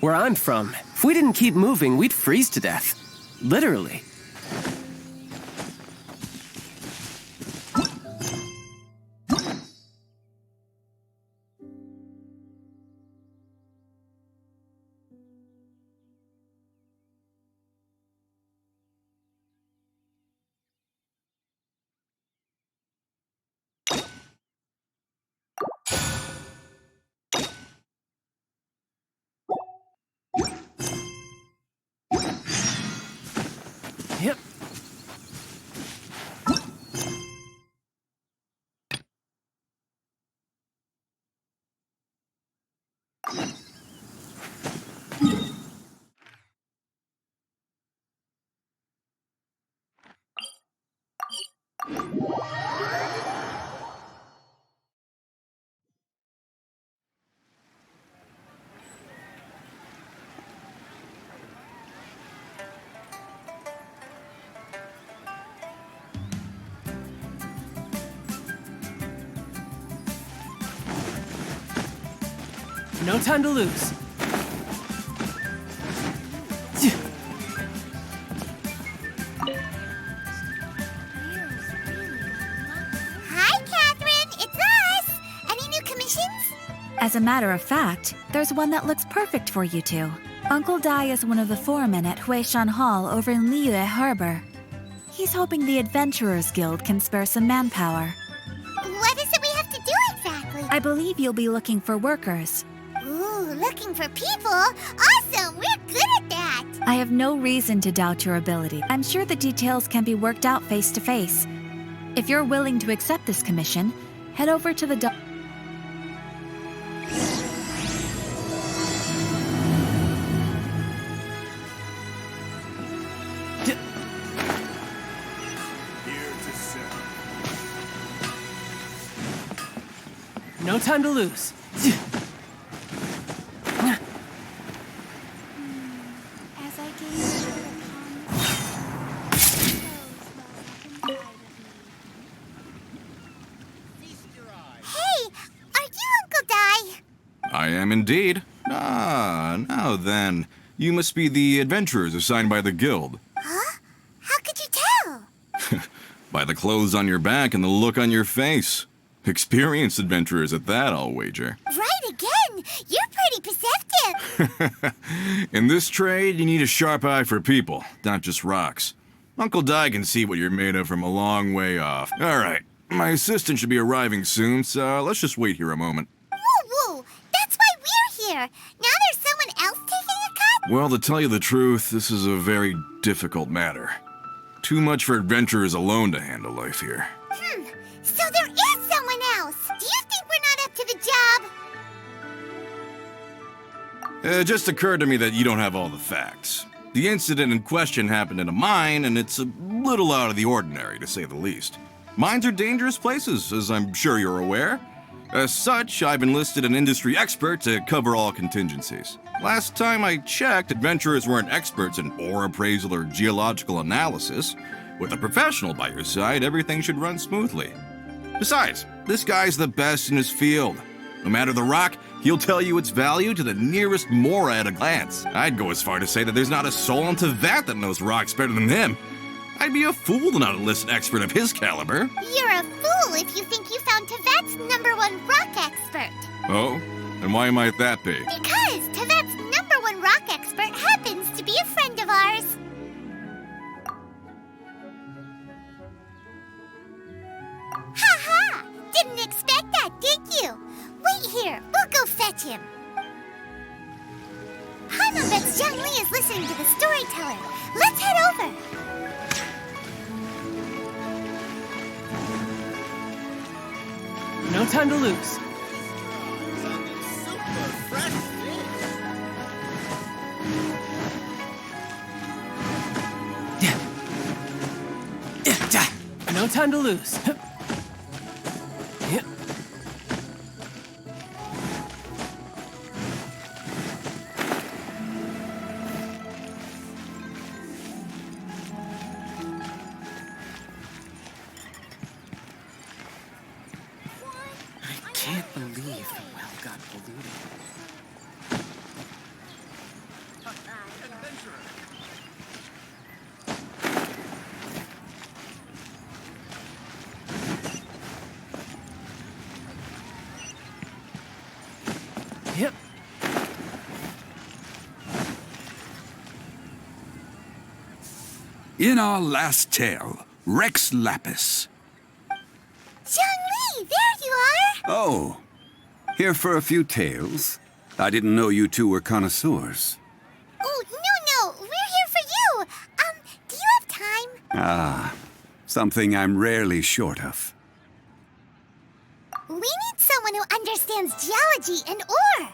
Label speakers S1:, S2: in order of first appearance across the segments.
S1: Where I'm from, if we didn't keep moving, we'd freeze to death. Literally. Yep. No time to lose.
S2: Hi, Catherine. It's us. Any new commissions?
S3: As a matter of fact, there's one that looks perfect for you two. Uncle Dai is one of the foremen at Huishan Hall over in Liyue Harbor. He's hoping the Adventurers Guild can spare some manpower.
S2: What is it we have to do exactly?
S3: I believe you'll be looking for workers.
S2: Ooh, looking for people? Awesome! We're good at that!
S3: I have no reason to doubt your ability. I'm sure the details can be worked out face to face. If you're willing to accept this commission, head over to the
S1: No time to lose.
S2: As I gaze Hey, are you Uncle Dai?
S4: I am indeed. Ah, now then. You must be the adventurers assigned by the guild.
S2: Huh? How could you tell?
S4: By the clothes on your back and the look on your face. Experienced adventurers at that, I'll wager.
S2: Right again! You're pretty perceptive!
S4: In this trade, you need a sharp eye for people, not just rocks. Uncle Dai can see what you're made of from a long way off. All right, my assistant should be arriving soon, so let's just wait here a moment.
S2: Woo woo! That's why we're here! Now there's someone else taking a cut?
S4: Well, to tell you the truth, this is a very difficult matter. Too much for adventurers alone to handle life here.
S2: So there is someone else! Do you think we're not up to the job?
S4: It just occurred to me that you don't have all the facts. The incident in question happened in a mine, and it's a little out of the ordinary, to say the least. Mines are dangerous places, as I'm sure you're aware. As such, I've enlisted an industry expert to cover all contingencies. Last time I checked, adventurers weren't experts in ore appraisal or geological analysis. With a professional by your side, everything should run smoothly. Besides, this guy's the best in his field. No matter the rock, he'll tell you its value to the nearest mora at a glance. I'd go as far to say that there's not a soul on Tevat that knows rocks better than him. I'd be a fool to not enlist an expert of his caliber.
S2: You're a fool if you think you found Tevat's #1 rock expert.
S4: Oh? And why might that be?
S2: Because Tevat's #1 rock expert happens to be a friend of ours. Ha-ha! Didn't expect that, did you? Wait here, we'll go fetch him. Paimon bets Zhongli is listening to the storyteller. Let's head over.
S1: No time to lose. No time to lose. I can't believe the well got polluted. Yep.
S5: In our last tale, Rex Lapis.
S2: Zhongli, there you are!
S5: Oh, here for a few tales? I didn't know you two were connoisseurs.
S2: Oh, no, we're here for you! Do you have time?
S5: Ah, something I'm rarely short of.
S2: We need someone who understands geology and ore.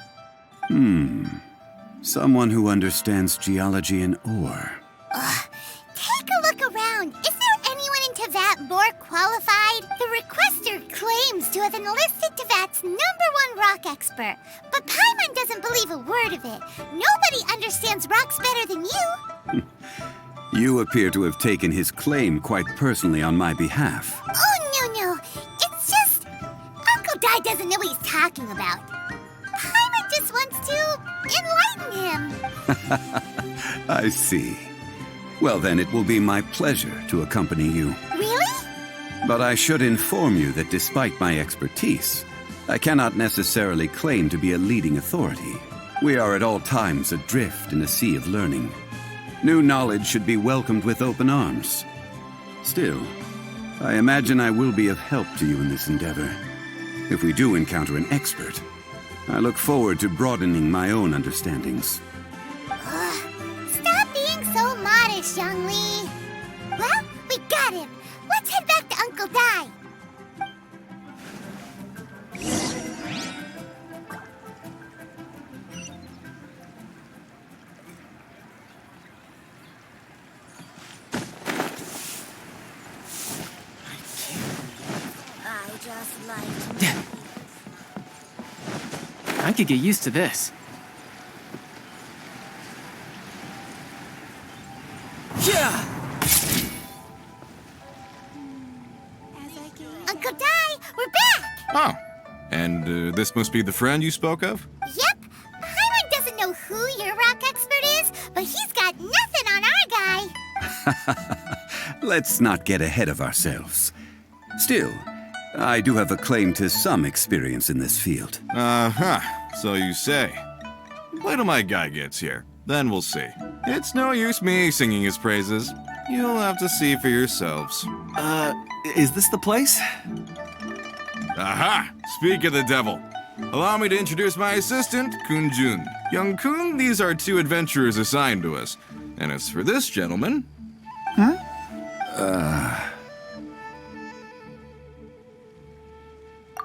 S5: Someone who understands geology and ore.
S2: Take a look around. Is there anyone in Teyvat more qualified? The requester claims to have enlisted Teyvat's #1 rock expert, but Paimon doesn't believe a word of it. Nobody understands rocks better than you.
S5: You appear to have taken his claim quite personally on my behalf.
S2: Oh, no. It's just... Uncle Dai doesn't know what he's talking about. Paimon just wants to enlighten him.
S5: I see. Well, then it will be my pleasure to accompany you.
S2: Really?
S5: But I should inform you that despite my expertise, I cannot necessarily claim to be a leading authority. We are at all times adrift in a sea of learning. New knowledge should be welcomed with open arms. Still, I imagine I will be of help to you in this endeavor. If we do encounter an expert, I look forward to broadening my own understandings.
S2: Stop being so modest, Zhongli. Well, we got him. Let's head back to Uncle Dai.
S3: I just like
S1: I could get used to this. Yeah!
S2: Uncle Dai, we're back!
S4: Oh, and this must be the friend you spoke of?
S2: Yep. Paimon doesn't know who your rock expert is, but he's got nothing on our guy.
S5: Let's not get ahead of ourselves. Still, I do have a claim to some experience in this field.
S4: Uh-huh, so you say. Wait till my guy gets here, then we'll see. It's no use me singing his praises. You'll have to see for yourselves.
S1: Is this the place?
S4: Aha! Speak of the devil. Allow me to introduce my assistant, Kun-jun. Young Kun, these are 2 adventurers assigned to us. And as for this gentleman...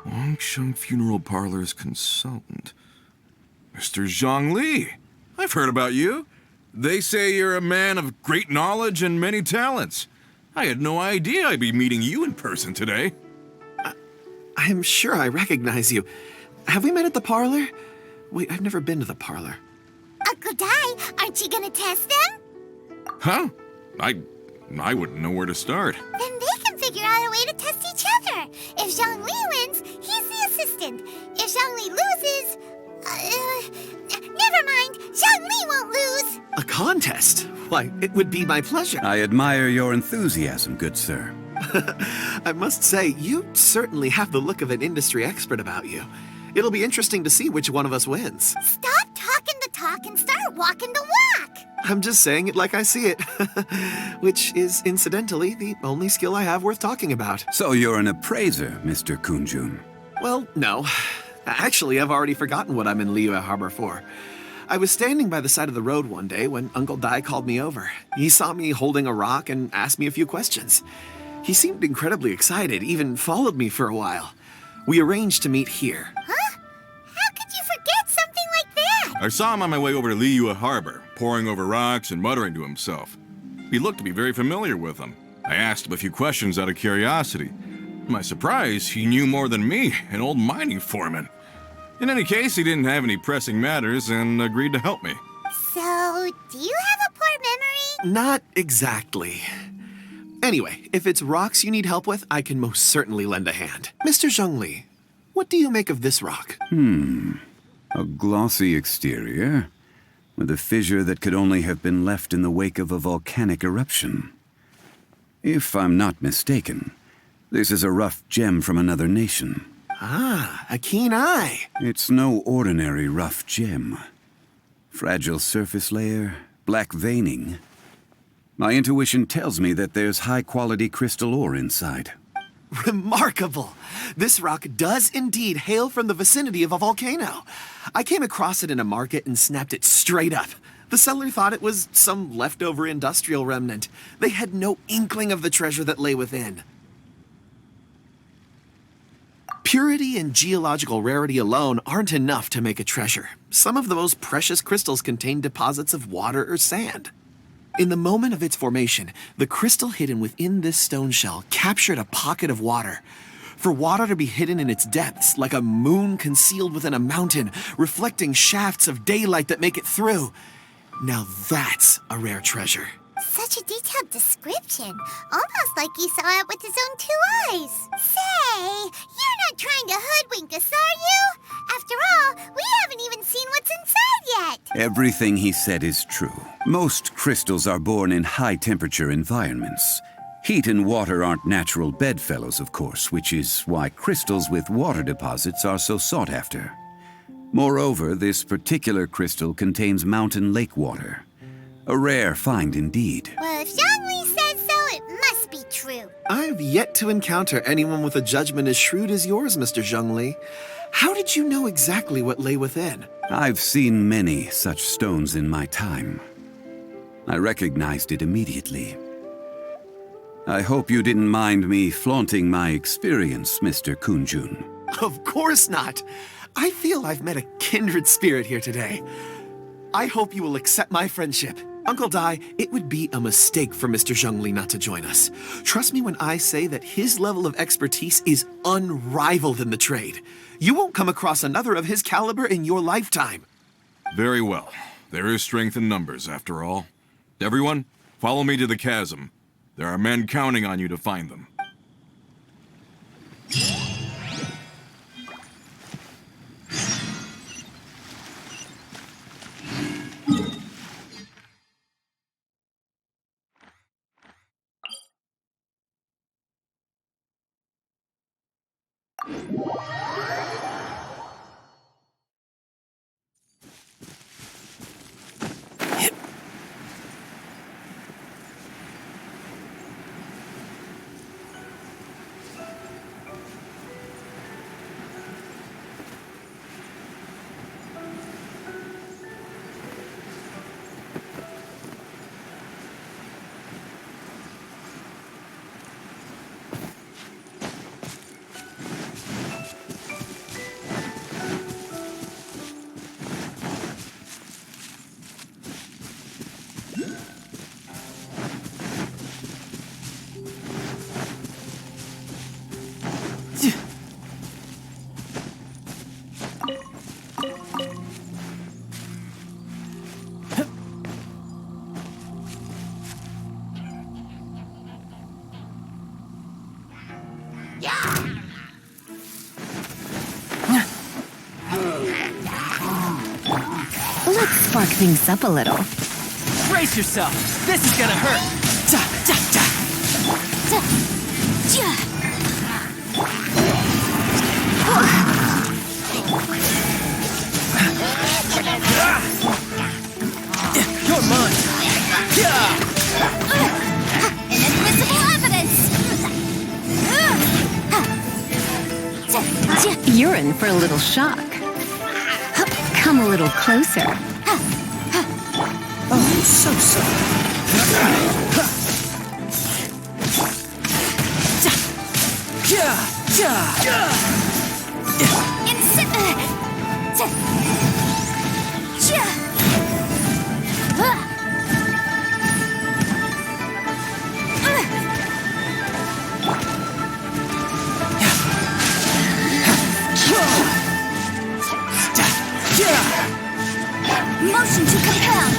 S4: Wangsheng Funeral Parlor's consultant. Mr. Zhongli. I've heard about you. They say you're a man of great knowledge and many talents. I had no idea I'd be meeting you in person today.
S6: I'm sure I recognize you. Have we met at the parlor? Wait, I've never been to the parlor.
S2: Uncle Dai, aren't you gonna test them?
S4: Huh? I wouldn't know where to start.
S2: Then they can figure out a way to test each other. If Zhongli wins, he's the assistant. If Zhongli loses... never mind. Zhongli won't lose.
S6: A contest? Why, it would be my pleasure.
S5: I admire your enthusiasm, good sir.
S6: I must say, you certainly have the look of an industry expert about you. It'll be interesting to see which one of us wins.
S2: Stop talking the talk and start walking the walk.
S6: I'm just saying it like I see it. Which is, incidentally, the only skill I have worth talking about.
S5: So you're an appraiser, Mr. Kun-jun.
S6: Well, no. Actually, I've already forgotten what I'm in Liyue Harbor for. I was standing by the side of the road one day when Uncle Dai called me over. He saw me holding a rock and asked me a few questions. He seemed incredibly excited, even followed me for a while. We arranged to meet here.
S2: Huh? How could you forget something like that?
S4: I saw him on my way over to Liyue Harbor, poring over rocks and muttering to himself. He looked to be very familiar with them. I asked him a few questions out of curiosity. To my surprise, he knew more than me, an old mining foreman. In any case, he didn't have any pressing matters and agreed to help me.
S2: So, do you have a poor memory?
S6: Not exactly. Anyway, if it's rocks you need help with, I can most certainly lend a hand. Mr. Zhongli, what do you make of this rock?
S5: A glossy exterior, with a fissure that could only have been left in the wake of a volcanic eruption. If I'm not mistaken, this is a rough gem from another nation.
S6: Ah, a keen eye.
S5: It's no ordinary rough gem. Fragile surface layer, black veining. My intuition tells me that there's high-quality crystal ore inside.
S6: Remarkable! This rock does indeed hail from the vicinity of a volcano. I came across it in a market and snapped it straight up. The seller thought it was some leftover industrial remnant. They had no inkling of the treasure that lay within. Purity and geological rarity alone aren't enough to make a treasure. Some of the most precious crystals contain deposits of water or sand. In the moment of its formation, the crystal hidden within this stone shell captured a pocket of water. For water to be hidden in its depths, like a moon concealed within a mountain, reflecting shafts of daylight that make it through. Now that's a rare treasure.
S2: Such a detailed description. Almost like he saw it with his own 2 eyes. Say, you're not trying to hoodwink us, are you? After all, we haven't even seen what's inside yet.
S5: Everything he said is true. Most crystals are born in high-temperature environments. Heat and water aren't natural bedfellows, of course, which is why crystals with water deposits are so sought after. Moreover, this particular crystal contains mountain lake water. A rare find indeed.
S2: Well, if Zhongli says so, it must be true.
S6: I've yet to encounter anyone with a judgment as shrewd as yours, Mr. Zhongli. How did you know exactly what lay within?
S5: I've seen many such stones in my time. I recognized it immediately. I hope you didn't mind me flaunting my experience, Mr. Kunjun.
S6: Of course not. I feel I've met a kindred spirit here today. I hope you will accept my friendship. Uncle Dai, it would be a mistake for Mr. Zhongli not to join us. Trust me when I say that his level of expertise is unrivaled in the trade. You won't come across another of his caliber in your lifetime.
S4: Very well. There is strength in numbers, after all. Everyone, follow me to the chasm. There are men counting on you to find them.
S3: Let's spark things up a little.
S1: Brace yourself. This is gonna hurt. You're mine.
S2: Inadmissible evidence!
S3: You're in for a little shock. Come a little closer.
S1: Oh, so sorry.
S2: Motion to compel!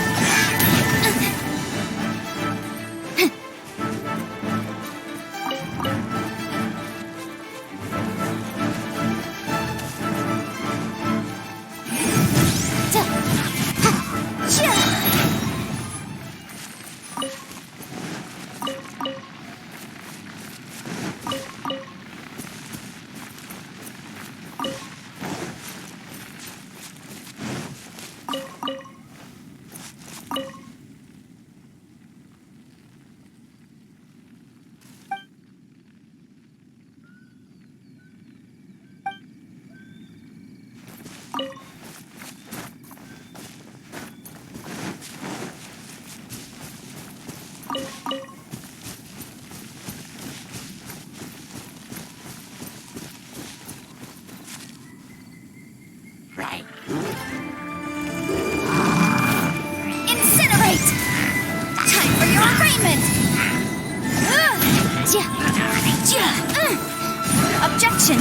S2: Incinerate! Time for your arraignment! Objection!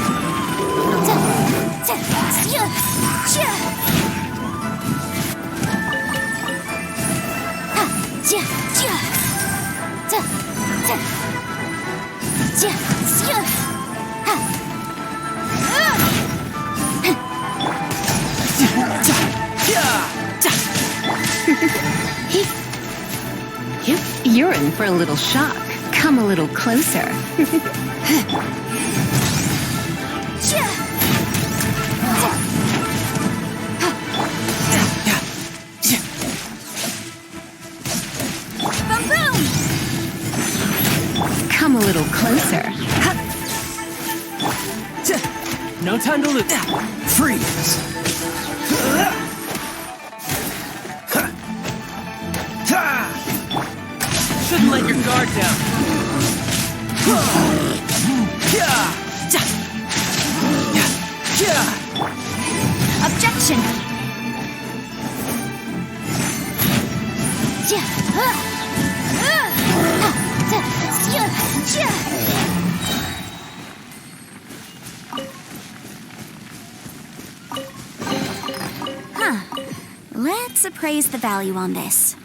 S7: You're in for a little shock. Come a little closer.
S2: Boom boom!
S7: Come a little closer.
S1: No time to lose. Freeze. Shouldn't let your guard down.
S2: Objection!
S3: Let's appraise the value on this.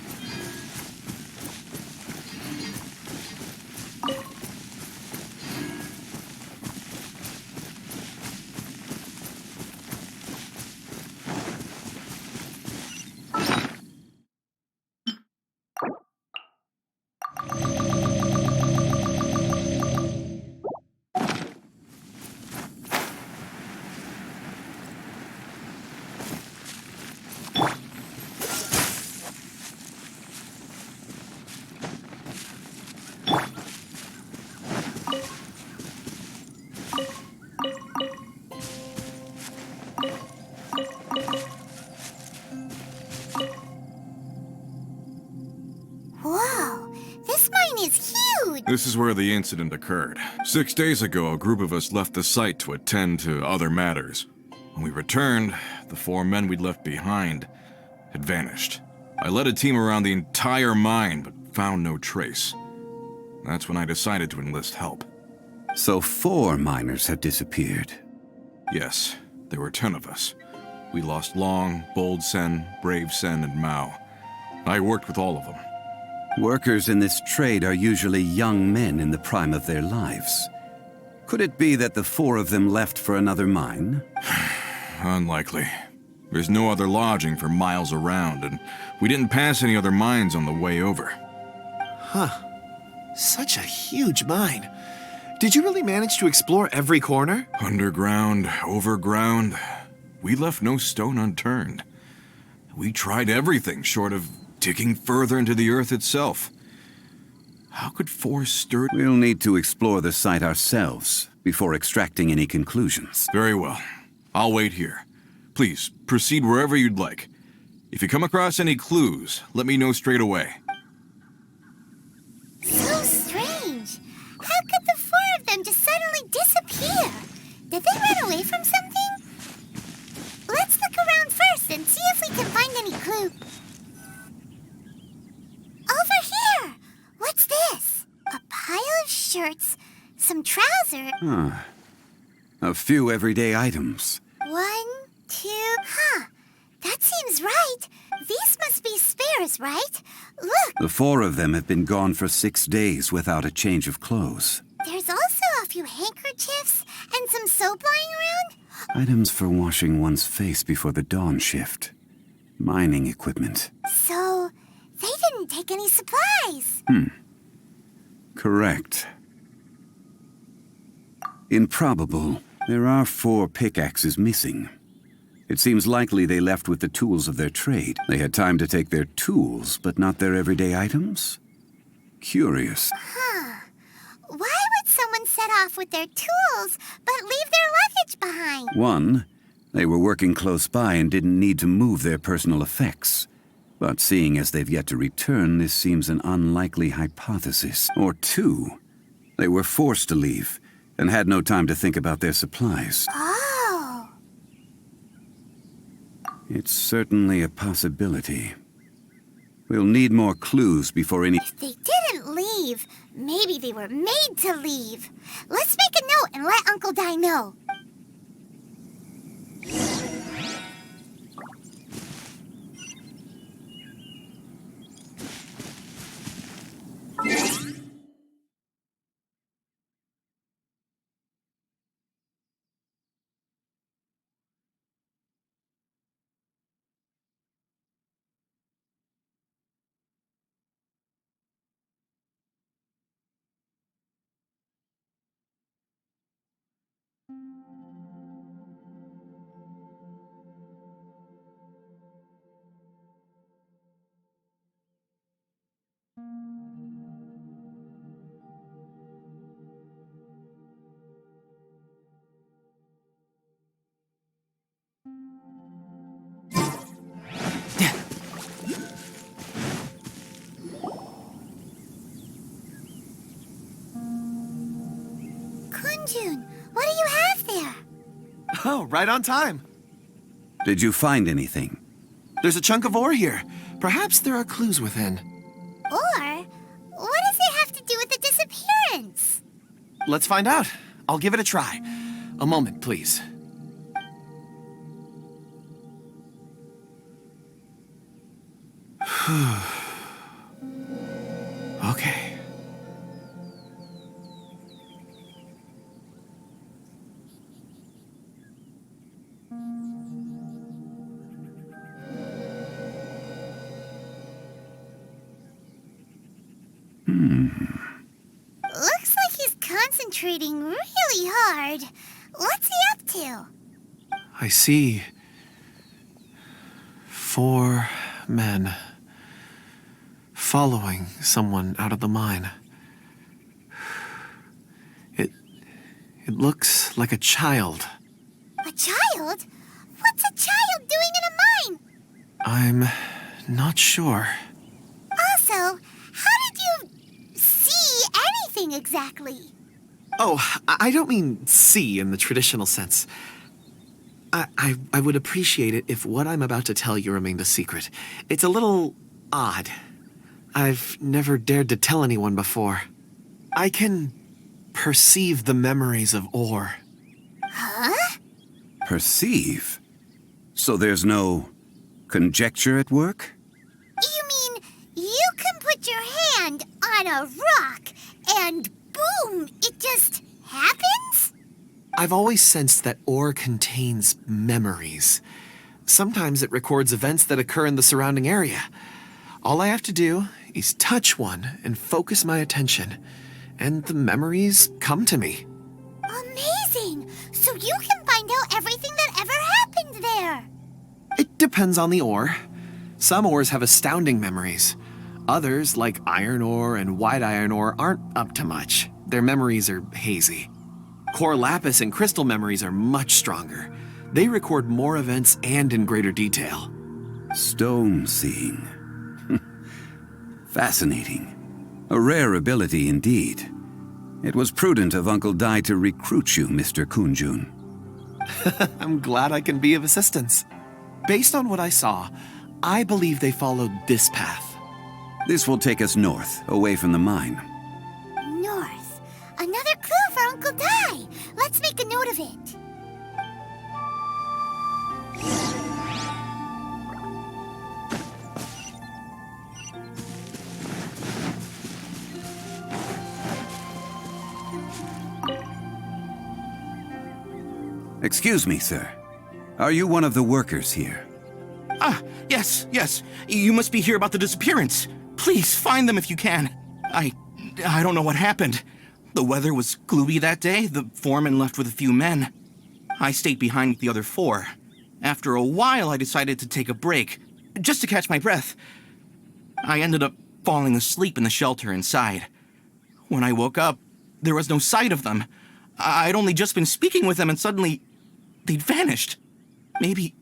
S2: Whoa, this mine is huge!
S4: This is where the incident occurred. 6 days ago, a group of us left the site to attend to other matters. When we returned, the 4 men we'd left behind had vanished. I led a team around the entire mine, but found no trace. That's when I decided to enlist help.
S5: So 4 miners have disappeared.
S4: Yes, there were 10 of us. We lost Long, Bold Sen, Brave Sen, and Mao. I worked with all of them.
S5: Workers in this trade are usually young men in the prime of their lives. Could it be that the 4 of them left for another mine?
S4: Unlikely. There's no other lodging for miles around, and we didn't pass any other mines on the way over.
S6: Huh. Such a huge mine. Did you really manage to explore every corner?
S4: Underground, overground. We left no stone unturned. We tried everything short of digging further into the earth itself. How could 4 sturdy...
S5: We'll need to explore the site ourselves before extracting any conclusions.
S4: Very well. I'll wait here. Please, proceed wherever you'd like. If you come across any clues, let me know straight away.
S2: So strange. How could the 4 of them just suddenly disappear? Did they run away from something? Let's look around first and see if we can find any clue. Over here! What's this? A pile of shirts, some trousers.
S5: A few everyday items.
S2: 1, 2... That seems right. These must be spares, right? Look,
S5: The 4 of them have been gone for 6 days without a change of clothes.
S2: there's also a few handkerchiefs and some soap lying around.
S5: Items for washing one's face before the dawn shift. Mining equipment.
S2: So, they didn't take any supplies.
S5: Correct. Improbable. There are 4 pickaxes missing. It seems likely they left with the tools of their trade. They had time to take their tools, but not their everyday items? Curious.
S2: Why would someone set off with their tools but leave their luggage behind?
S5: 1, they were working close by and didn't need to move their personal effects. But seeing as they've yet to return, this seems an unlikely hypothesis. Or 2, they were forced to leave and had no time to think about their supplies.
S2: Oh.
S5: It's certainly a possibility. We'll need more clues before any...
S2: If they didn't leave, maybe they were made to leave. Let's make a note and let Uncle Dai know. Kunjun, what do you have there?
S6: Oh, right on time.
S5: Did you find anything?
S6: There's a chunk of ore here. Perhaps there are clues within.
S2: Or, what does it have to do with the disappearance?
S6: Let's find out. I'll give it a try. A moment, please. Okay.
S2: Looks like he's concentrating really hard. What's he up to?
S6: I see 4 men following someone out of the mine. It looks like a child.
S2: A child? What's a child doing in a mine?
S6: I'm not sure.
S2: Also, how did you see anything exactly?
S6: Oh, I don't mean see in the traditional sense. I would appreciate it if what I'm about to tell you remained a secret. It's a little odd. I've never dared to tell anyone before. I can perceive the memories of ore.
S2: Huh?
S5: Perceive? So there's no conjecture at work?
S2: You mean you can put your hand on a rock and boom, it just happens?
S6: I've always sensed that ore contains memories. Sometimes it records events that occur in the surrounding area. All I have to do is touch one and focus my attention, and the memories come to me.
S2: Amazing! So you can find out everything that ever happened there.
S6: It depends on the ore. Some ores have astounding memories. Others, like iron ore and white iron ore, aren't up to much. Their memories are hazy. Core lapis and crystal memories are much stronger. They record more events and in greater detail.
S5: Stone seeing. Fascinating. A rare ability indeed. It was prudent of Uncle Dai to recruit you, Mr. Kunjun.
S6: I'm glad I can be of assistance. Based on what I saw, I believe they followed this path.
S5: This will take us north, away from the mine.
S2: North. Another clue for Uncle Dai. Let's make a note of it.
S5: Excuse me, sir. Are you one of the workers here?
S8: Ah, yes. You must be here about the disappearance. Please, find them if you can. I don't know what happened. The weather was gloomy that day. The foreman left with a few men. I stayed behind with the other 4. After a while, I decided to take a break, just to catch my breath. I ended up falling asleep in the shelter inside. When I woke up, there was no sight of them. I'd only just been speaking with them and suddenly they'd vanished. Maybe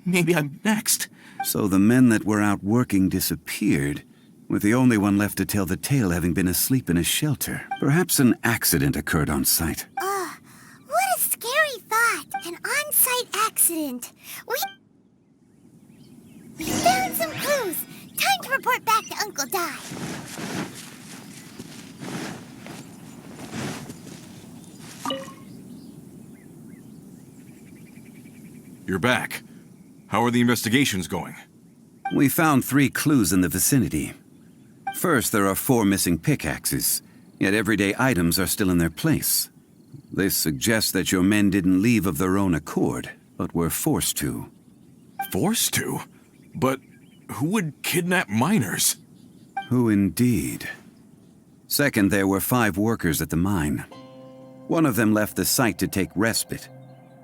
S8: I'm next.
S5: So the men that were out working disappeared, with the only one left to tell the tale having been asleep in a shelter. Perhaps an accident occurred on site.
S2: What a scary thought. An on-site accident. clues. Time to report back to Uncle Di.
S4: You're back. How are the investigations going?
S5: We found 3 clues in the vicinity. First, there are 4 missing pickaxes, yet everyday items are still in their place. This suggests that your men didn't leave of their own accord, but were forced to.
S4: Forced to? But who would kidnap miners?
S5: Who indeed? Second, there were 5 workers at the mine. One of them left the site to take respite.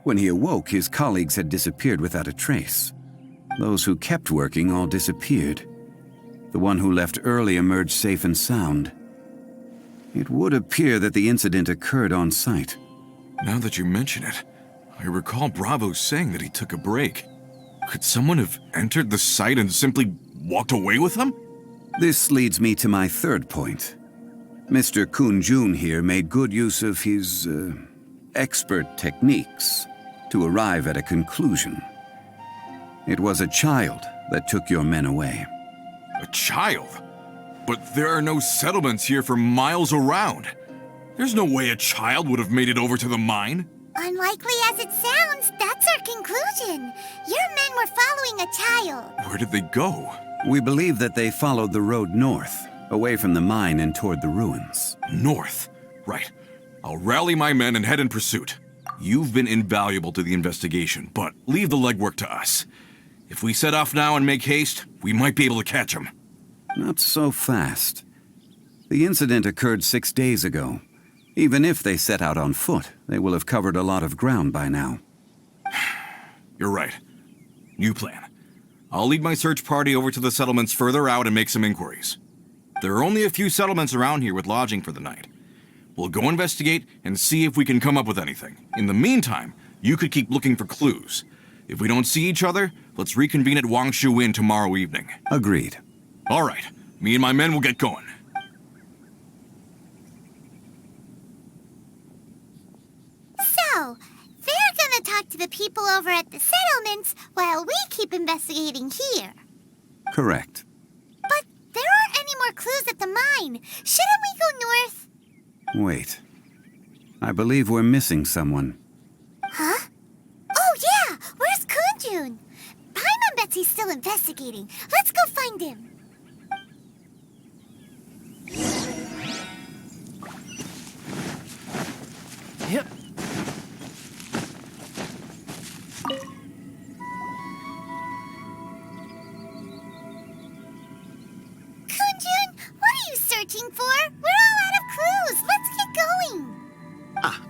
S5: When he awoke, his colleagues had disappeared without a trace. Those who kept working all disappeared. The one who left early emerged safe and sound. It would appear that the incident occurred on site.
S4: Now that you mention it, I recall Bravo saying that he took a break. Could someone have entered the site and simply walked away with him?
S5: This leads me to my third point. Mr. Kun-jun here made good use of his, expert techniques to arrive at a conclusion. It was a child that took your men away.
S4: A child? But there are no settlements here for miles around. There's no way a child would have made it over to the mine.
S2: Unlikely as it sounds, that's our conclusion. Your men were following a child.
S4: Where did they go?
S5: We believe that they followed the road north, away from the mine and toward the ruins.
S4: North? Right. I'll rally my men and head in pursuit. You've been invaluable to the investigation, but leave the legwork to us. If we set off now and make haste, we might be able to catch them.
S5: Not so fast. The incident occurred 6 days ago. Even if they set out on foot, they will have covered a lot of ground by now.
S4: You're right. New plan. I'll lead my search party over to the settlements further out and make some inquiries. There are only a few settlements around here with lodging for the night. We'll go investigate and see if we can come up with anything. In the meantime, you could keep looking for clues. If we don't see each other, let's reconvene at Wangshu Inn tomorrow evening.
S5: Agreed.
S4: All right. Me and my men will get going.
S2: So, they're gonna talk to the people over at the settlements while we keep investigating here.
S5: Correct.
S2: But there aren't any more clues at the mine. Shouldn't we go north?
S5: Wait. I believe we're missing someone.
S2: Huh? Oh, yeah! Where's Kun-jun? Paimon bets he's still investigating. Let's go find him.
S1: Yep.
S2: Kun-jun, what are you searching for? We're all out of clues. Let's get going.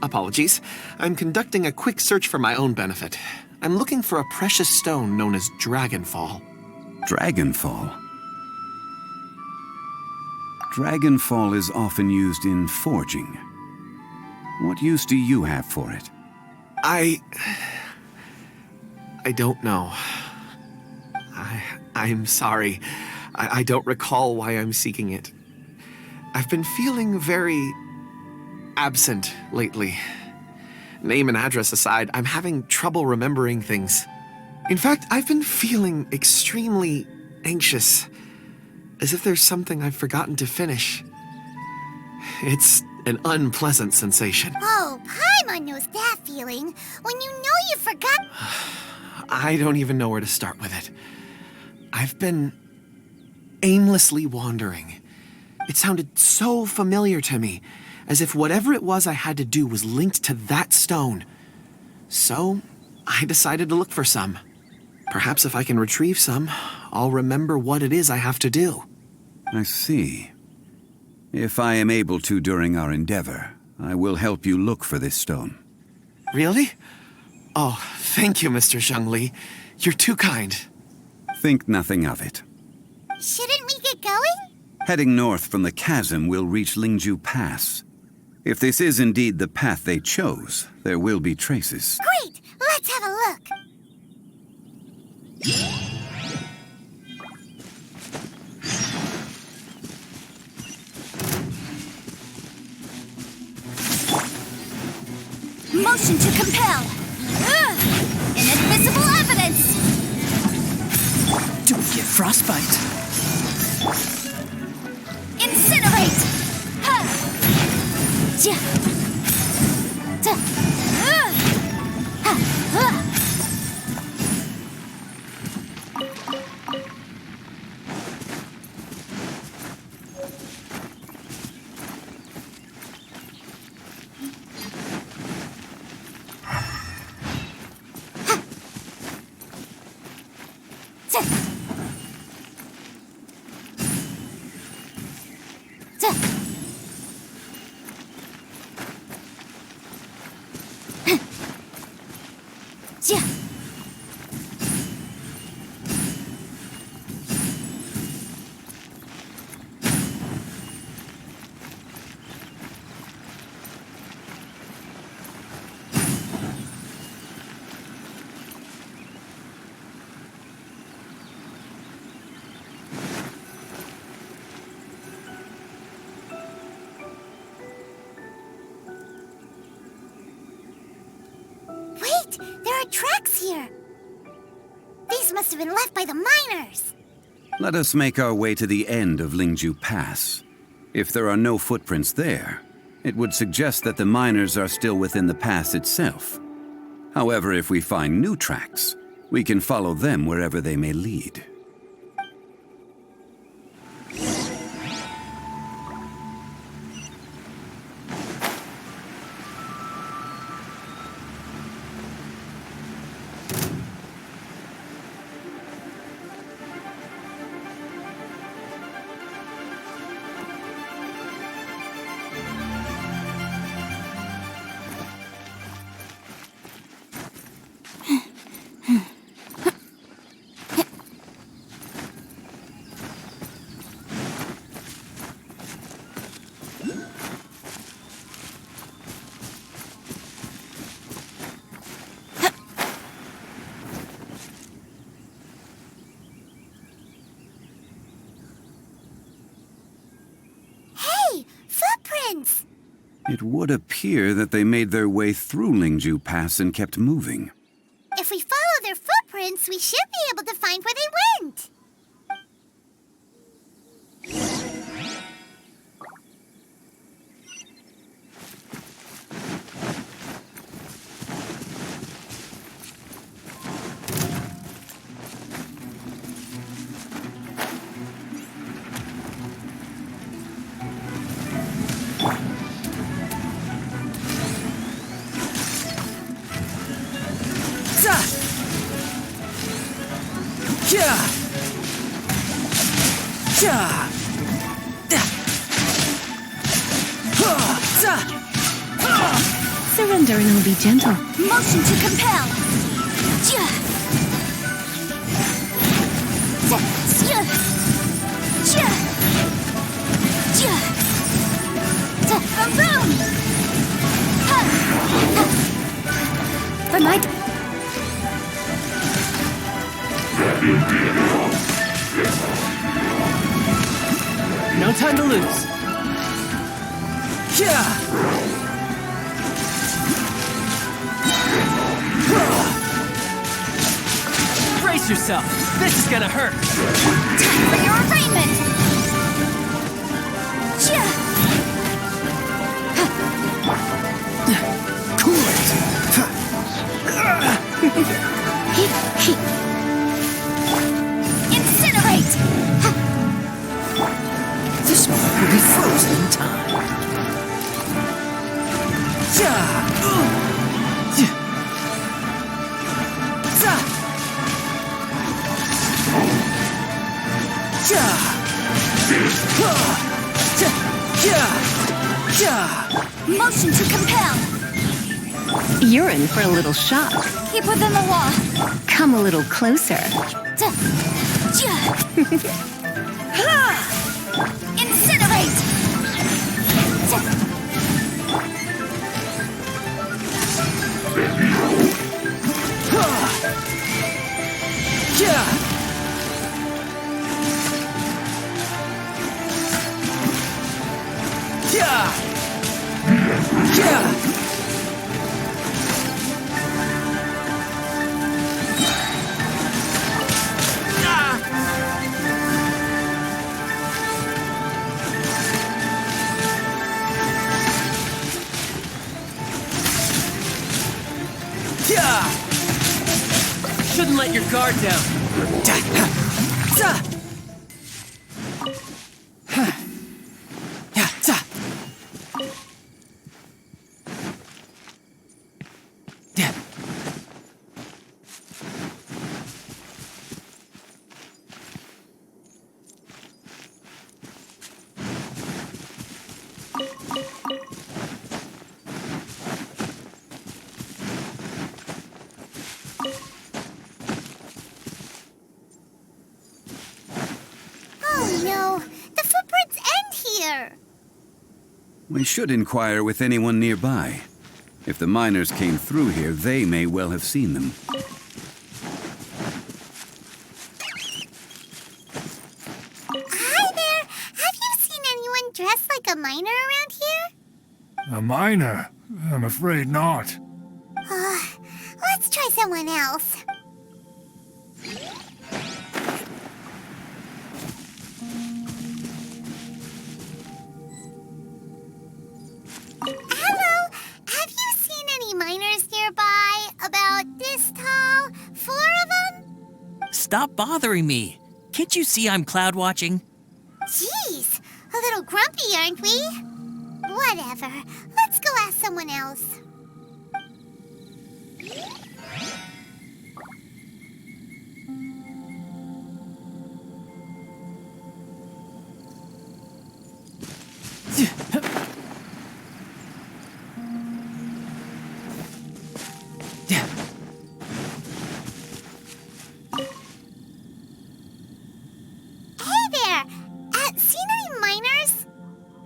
S6: Apologies. I'm conducting a quick search for my own benefit. I'm looking for a precious stone known as Dragonfall.
S5: Dragonfall? Dragonfall is often used in forging. What use do you have for it?
S6: I don't know. I'm sorry. I don't recall why I'm seeking it. I've been feeling very absent lately. Name and address aside, I'm having trouble remembering things. In fact, I've been feeling extremely anxious, as if there's something I've forgotten to finish. It's an unpleasant sensation.
S2: Oh, Paimon knows that feeling. When you know you forgot...
S6: I don't even know where to start with it. I've been aimlessly wandering. It sounded so familiar to me, as if whatever it was I had to do was linked to that stone. So, I decided to look for some. Perhaps if I can retrieve some, I'll remember what it is I have to do.
S5: I see. If I am able to during our endeavor, I will help you look for this stone.
S6: Really? Oh, thank you, Mr. Zhongli. You're too kind.
S5: Think nothing of it.
S2: Shouldn't we get going?
S5: Heading north from the chasm, we'll reach Lingju Pass. If this is indeed the path they chose, there will be traces.
S2: Great! Let's have a look.
S3: Motion to compel! Ugh! Inadmissible evidence!
S1: Don't get frostbite.
S2: Incinerate! Ha! Ja! Ta! Ha! Ha! Wait! There are tracks here! These must have been left by the miners!
S5: Let us make our way to the end of Lingju Pass. If there are no footprints there, it would suggest that the miners are still within the pass itself. However, if we find new tracks, we can follow them wherever they may lead.
S2: Footprints!
S5: It would appear that they made their way through Lingju Pass and kept moving.
S2: If we follow their footprints, we should be able to find where they went.
S7: Surrendering will be gentle.
S2: Motion to compel. Ja. Ja. Ja. Ja. Ja. Ja. Boom. Ha. Ha.
S7: I might.
S1: No time to lose. Yeah. Brace yourself. This is gonna hurt.
S2: Time for your arraignment. Ja.
S1: Cool it.
S2: Incinerate.
S1: This one will be frozen in time. Yeah.
S2: Motion to compel.
S7: You're in for a little shock.
S2: Keep within the law.
S7: Come a little closer.
S2: Incinerate.
S1: guard down.
S2: Oh no, the footprints end here.
S5: We should inquire with anyone nearby. If the miners came through here, they may well have seen them.
S2: Hi there, have you seen anyone dressed like a miner around here?
S9: A miner? I'm afraid not.
S2: Let's try someone else. Hello, have you seen any miners nearby? About this tall? 4 of them?
S10: Stop bothering me. Can't you see I'm cloud watching?
S2: Jeez, a little grumpy, aren't we? Whatever, let's go ask someone else.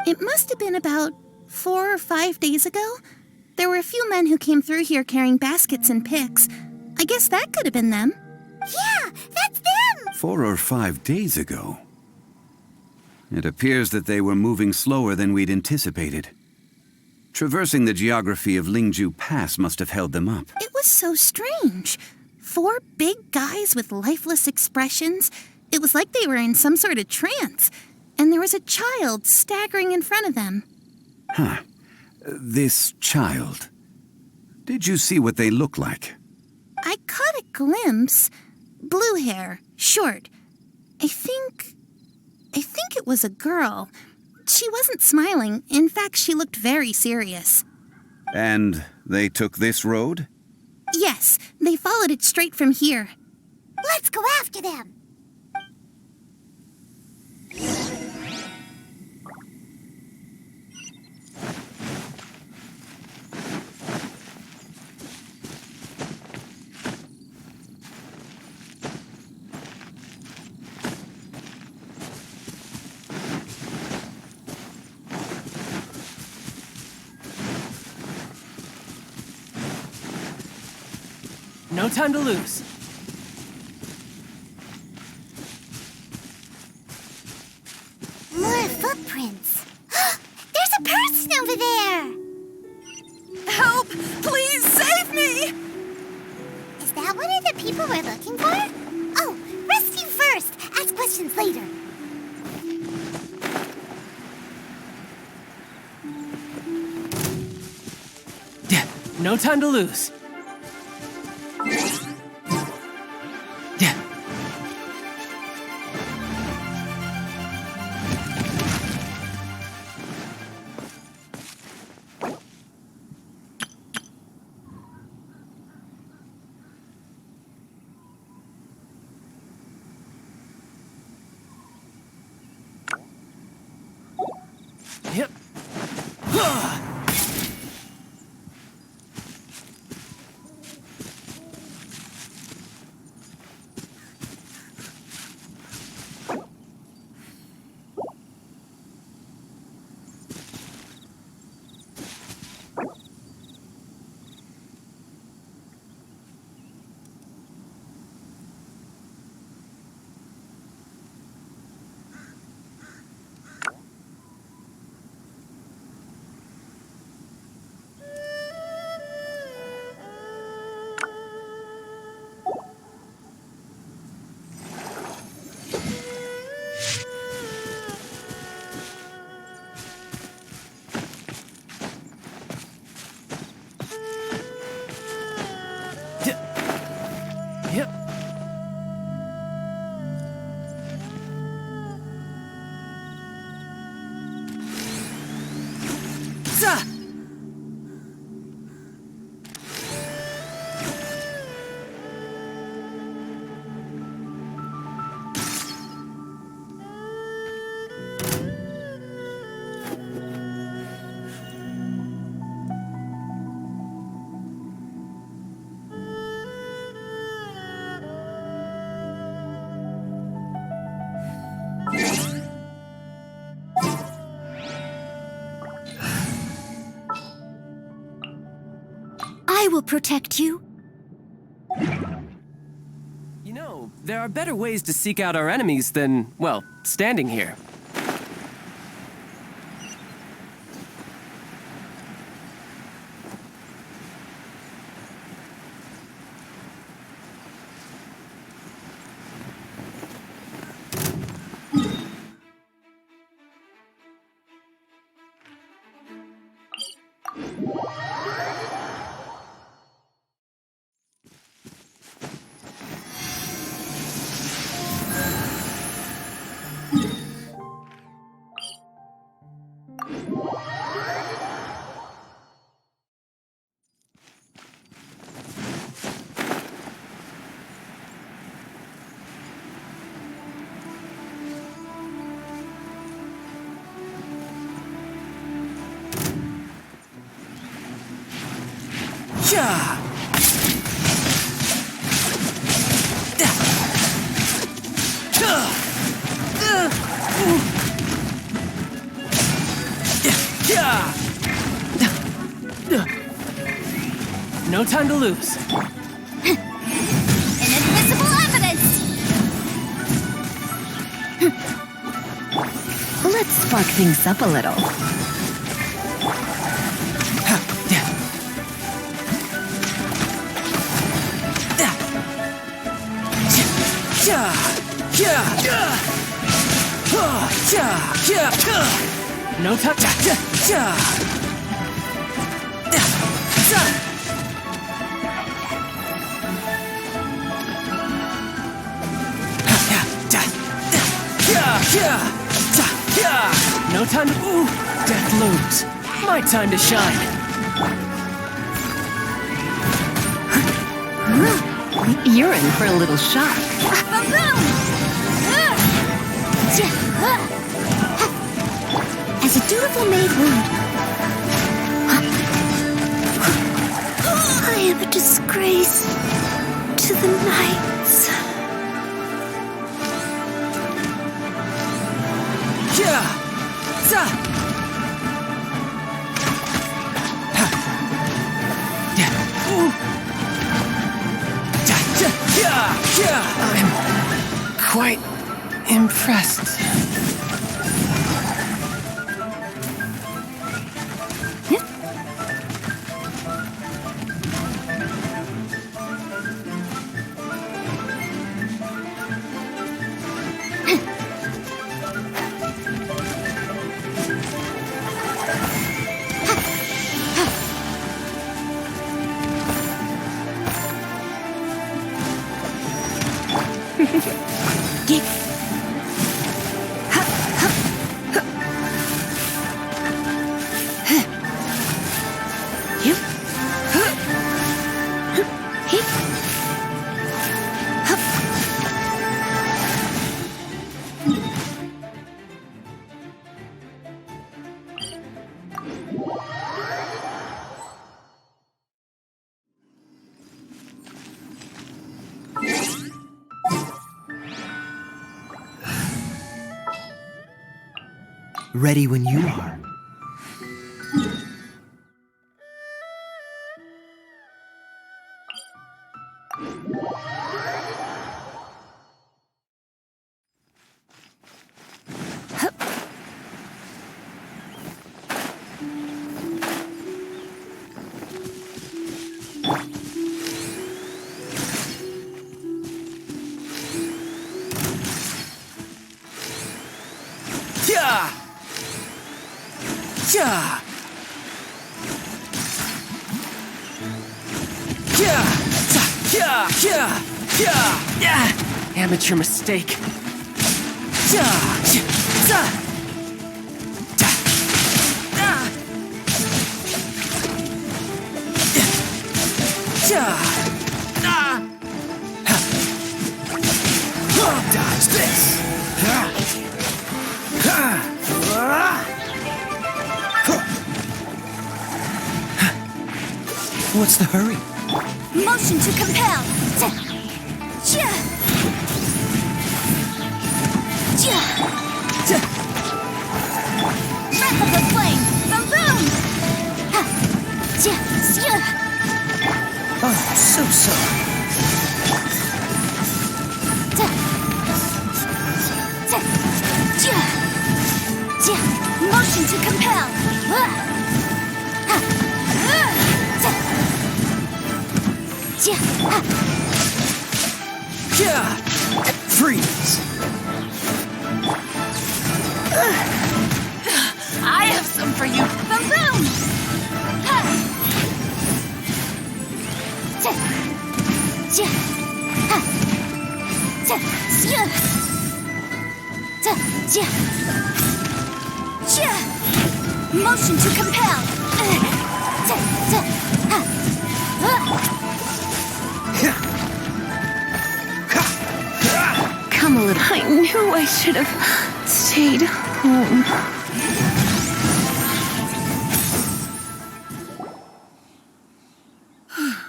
S7: It must have been about 4 or 5 days ago. There were a few men who came through here carrying baskets and picks. I guess that could have been them.
S2: Yeah, that's them!
S5: 4 or 5 days ago. It appears that they were moving slower than we'd anticipated. Traversing the geography of Lingju Pass must have held them up.
S7: It was so strange. 4 big guys with lifeless expressions. It was like they were in some sort of trance. And there was a child staggering in front of them.
S5: Huh. This child. Did you see what they look like?
S7: I caught a glimpse. Blue hair, short. I think it was a girl. She wasn't smiling. In fact, she looked very serious.
S5: And they took this road?
S7: Yes, they followed it straight from here.
S2: Let's go after them.
S1: No time to lose.
S2: More footprints. There's a person over there.
S3: Help! Please save me!
S2: Is that one of the people we're looking for? Oh, rescue first. Ask questions later.
S1: No time to lose. Yep.
S3: I will protect you.
S1: You know, there are better ways to seek out our enemies than, well, standing here. Yeah. No time to lose.
S2: Inadmissible evidence!
S3: Let's spark things up a little.
S1: No touch. No time to. Ooh, death looms. My time to shine.
S3: You're in for a little shock. As a dutiful maid would. I am a disgrace to the knights.
S1: I'm quite impressed.
S11: Ready when you are.
S1: Amateur mistake. Dodge this.
S11: What's the hurry?
S2: Motion to compel. Breath of the flame. Boom boom.
S1: so sorry.
S2: Motion to compel.
S1: Yeah. Freeze.
S10: I have some for you.
S2: Boom boom. Motion to compel.
S7: Come a little. I knew I should have stayed home.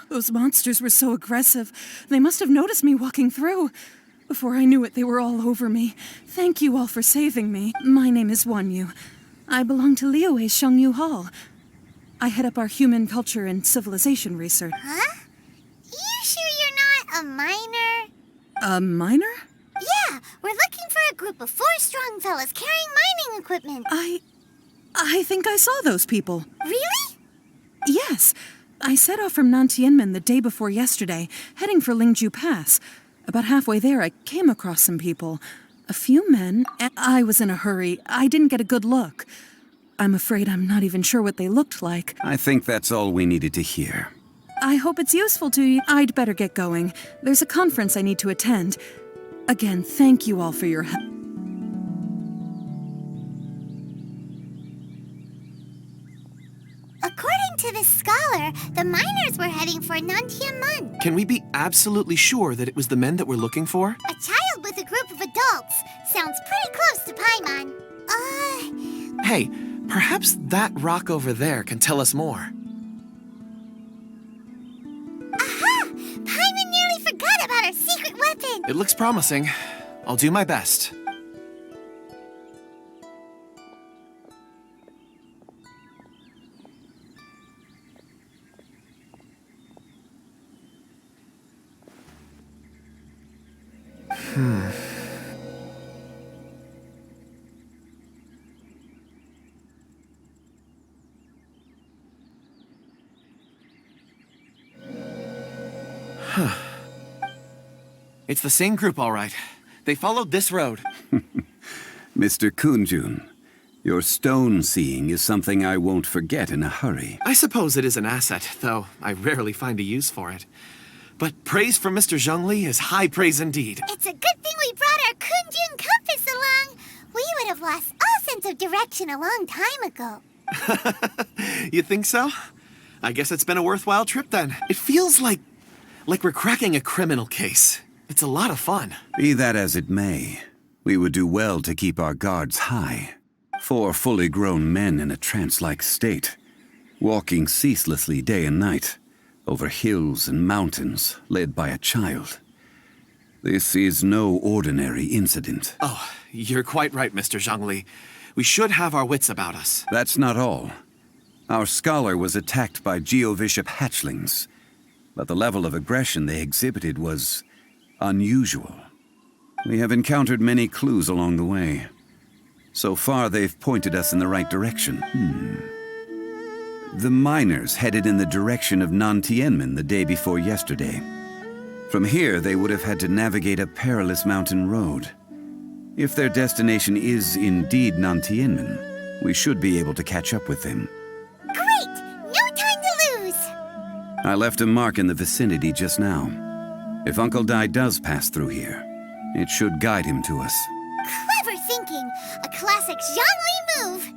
S12: Those monsters were so aggressive. They must have noticed me walking through. Before I knew it, they were all over me. Thank you all for saving me. My name is Wanyu. I belong to Liyue Shengyu Hall. I head up our human culture and civilization research.
S2: Huh? You sure you're not a miner?
S12: A miner?
S2: Yeah, we're looking for a group of 4 strong fellas carrying mining equipment.
S12: I think I saw those people.
S2: Really?
S12: Yes. I set off from Nantianmen the day before yesterday, heading for Lingju Pass. About halfway there, I came across some people. A few men, and I was in a hurry. I didn't get a good look. I'm afraid I'm not even sure what they looked like.
S5: I think that's all we needed to hear.
S12: I hope it's useful to you. I'd better get going. There's a conference I need to attend. Again, thank you all for your help.
S2: According to this scholar, the miners were heading for Nantianmen.
S6: Can we be absolutely sure that it was the men that we're looking for?
S2: A child with a group of adults. Sounds pretty close to Paimon.
S6: Hey, perhaps that rock over there can tell us more.
S2: Aha! Paimon nearly forgot about our secret weapon.
S6: It looks promising. I'll do my best. It's the same group, all right. They followed this road.
S5: Mr. Kunjun, your stone seeing is something I won't forget in a hurry.
S6: I suppose it is an asset, though I rarely find a use for it. But praise from Mr. Zhongli is high praise indeed.
S2: It's a good thing we brought our Kunjun compass along. We would have lost all sense of direction a long time ago.
S6: You think so? I guess it's been a worthwhile trip then. It feels like we're cracking a criminal case. It's a lot of fun.
S5: Be that as it may, we would do well to keep our guards high. 4 fully grown men in a trance-like state, walking ceaselessly day and night, over hills and mountains, led by a child. This is no ordinary incident.
S6: Oh, you're quite right, Mr. Zhongli. We should have our wits about us.
S5: That's not all. Our scholar was attacked by Geovishap hatchlings, but the level of aggression they exhibited was unusual. We have encountered many clues along the way. So far, they've pointed us in the right direction. The miners headed in the direction of Nantianmen the day before yesterday. From here, they would have had to navigate a perilous mountain road. If their destination is indeed Nantianmen, we should be able to catch up with them.
S2: Great! No time to lose!
S5: I left a mark in the vicinity just now. If Uncle Dai does pass through here, it should guide him to us.
S2: Clever thinking! A classic Zhongli move!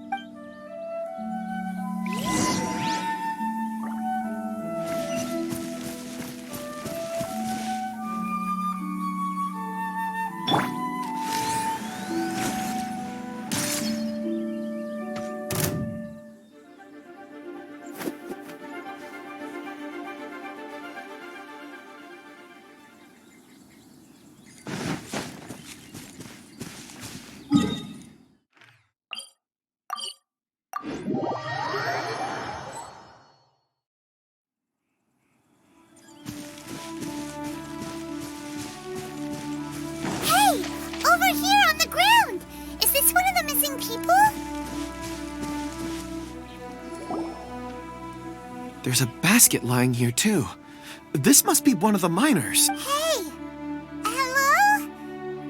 S6: There's a basket lying here, too. This must be one of the miners.
S2: Hey! Hello?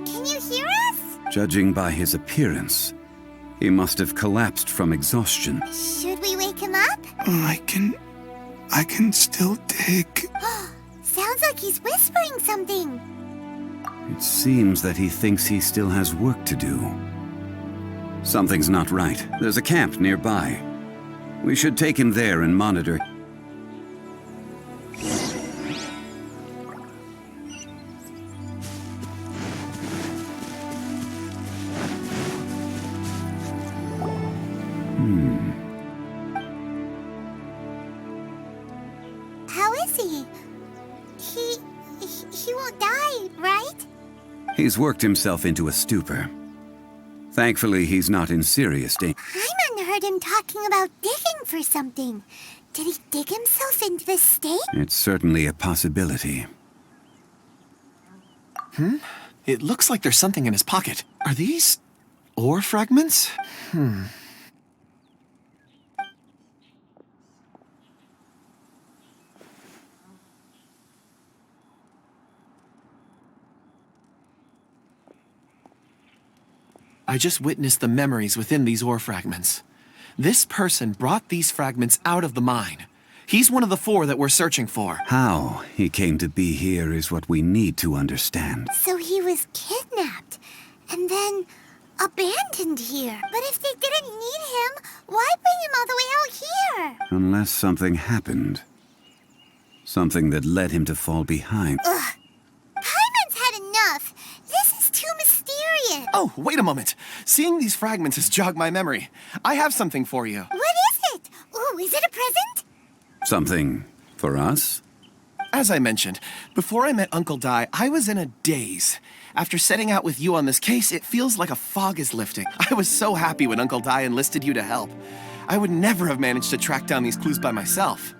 S2: Can you hear us?
S5: Judging by his appearance, he must have collapsed from exhaustion.
S2: Should we wake him up?
S9: I can still dig.
S2: Sounds like he's whispering something.
S5: It seems that he thinks he still has work to do. Something's not right. There's a camp nearby. We should take him there and monitor.
S2: How is he? He won't die, right?
S5: He's worked himself into a stupor. Thankfully, he's not in serious danger.
S2: Paimon heard him talking about digging for something. Did he dig himself into this state?
S5: It's certainly a possibility.
S6: It looks like there's something in his pocket. Are these ore fragments? I just witnessed the memories within these ore fragments. This person brought these fragments out of the mine. He's one of the 4 that we're searching for.
S5: How he came to be here is what we need to understand.
S2: So he was kidnapped and then abandoned here. But if they didn't need him, why bring him all the way out here?
S5: Unless something happened. Something that led him to fall behind.
S2: Ugh. Paimon's had enough. This is too mysterious.
S6: Oh, wait a moment. Seeing these fragments has jogged my memory. I have something for you.
S2: What is it? Ooh, is it a present?
S5: Something for us?
S6: As I mentioned, before I met Uncle Dai, I was in a daze. After setting out with you on this case, it feels like a fog is lifting. I was so happy when Uncle Dai enlisted you to help. I would never have managed to track down these clues by myself.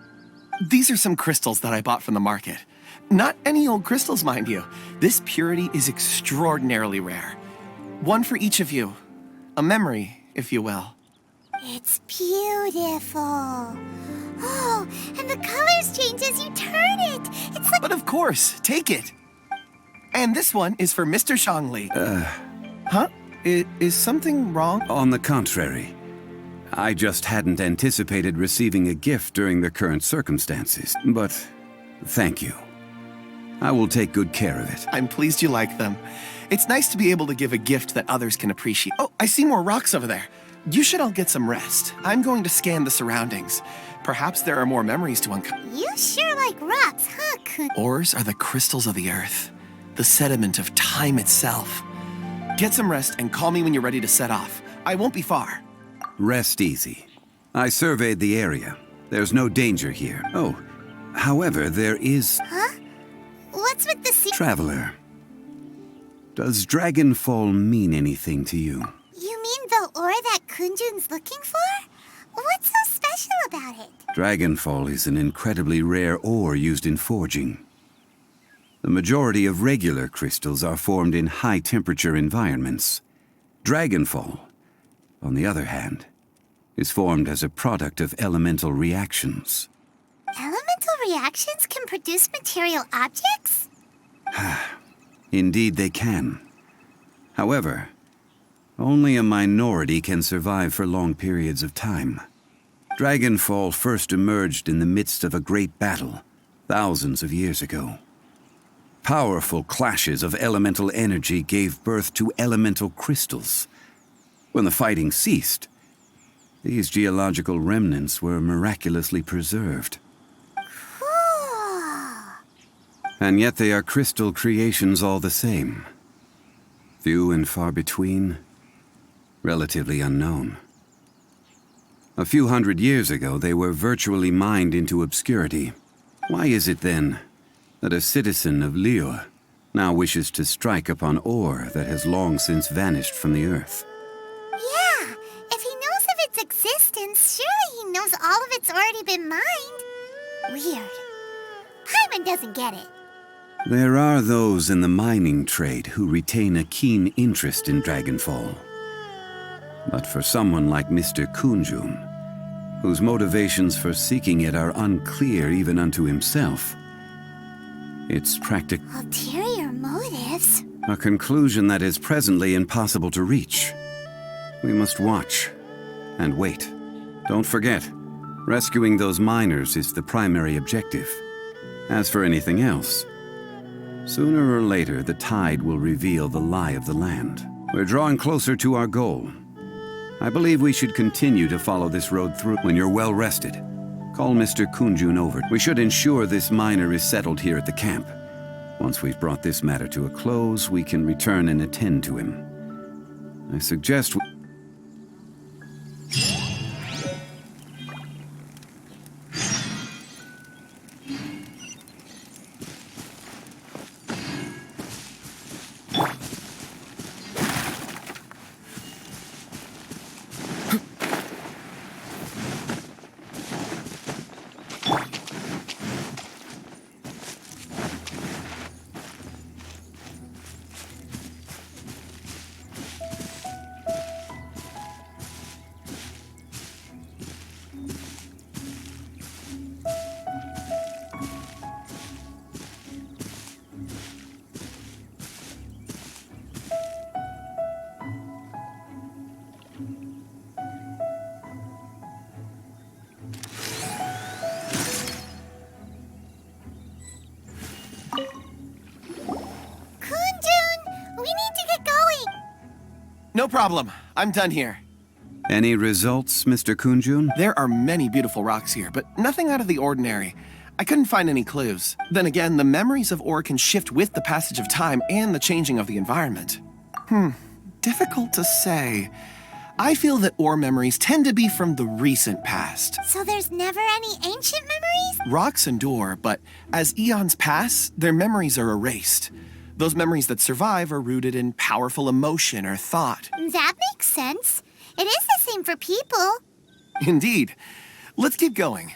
S6: These are some crystals that I bought from the market. Not any old crystals, mind you. This purity is extraordinarily rare. One for each of you. A memory, if you will.
S2: It's beautiful. Oh, and the colors change as you turn it. It's like...
S6: But of course, take it. And this one is for Mr. Zhongli. Huh? Is something wrong?
S5: On the contrary. I just hadn't anticipated receiving a gift during the current circumstances. But thank you. I will take good care of it.
S6: I'm pleased you like them. It's nice to be able to give a gift that others can appreciate. Oh, I see more rocks over there. You should all get some rest. I'm going to scan the surroundings. Perhaps there are more memories to uncover.
S2: You sure like rocks, huh, Kun?
S6: Ores are the crystals of the earth, the sediment of time itself. Get some rest and call me when you're ready to set off. I won't be far.
S5: Rest easy. I surveyed the area. There's no danger here. Oh, however, there is...
S2: Huh? What's with the sea?
S5: Traveler. Does Dragonfall mean anything to you?
S2: You mean the ore that Kunjun's looking for? What's so special about it?
S5: Dragonfall is an incredibly rare ore used in forging. The majority of regular crystals are formed in high-temperature environments. Dragonfall, on the other hand, is formed as a product of elemental reactions.
S2: Elemental reactions can produce material objects?
S5: Indeed they can. However, only a minority can survive for long periods of time. Dragonfall first emerged in the midst of a great battle, thousands of years ago. Powerful clashes of elemental energy gave birth to elemental crystals. When the fighting ceased, these geological remnants were miraculously preserved.
S2: Cool.
S5: And yet they are crystal creations all the same. Few and far between, relatively unknown. A few hundred years ago, they were virtually mined into obscurity. Why is it then that a citizen of Liyue now wishes to strike upon ore that has long since vanished from the earth?
S2: Yeah, if he knows of its existence, surely he knows all of it's already been mined. Weird. Paimon doesn't get it.
S5: There are those in the mining trade who retain a keen interest in Dragonfall. But for someone like Mr. Kunjun, whose motivations for seeking it are unclear even unto himself. It's
S2: Ulterior motives?
S5: a conclusion that is presently impossible to reach. We must watch and wait. Don't forget, rescuing those miners is the primary objective. As for anything else, sooner or later the tide will reveal the lie of the land. We're drawing closer to our goal. I believe we should continue to follow this road through. When you're well rested, call Mr. Kunjun over. We should ensure this miner is settled here at the camp. Once we've brought this matter to a close, we can return and attend to him. I suggest we...
S6: No problem. I'm done here.
S5: Any results, Mr. Kunjun?
S6: There are many beautiful rocks here, but nothing out of the ordinary. I couldn't find any clues. Then again, the memories of ore can shift with the passage of time and the changing of the environment. Difficult to say. I feel that ore memories tend to be from the recent past.
S2: So there's never any ancient memories?
S6: Rocks endure, but as eons pass, their memories are erased. Those memories that survive are rooted in powerful emotion or thought.
S2: That makes sense. It is the same for people.
S6: Indeed. Let's keep going.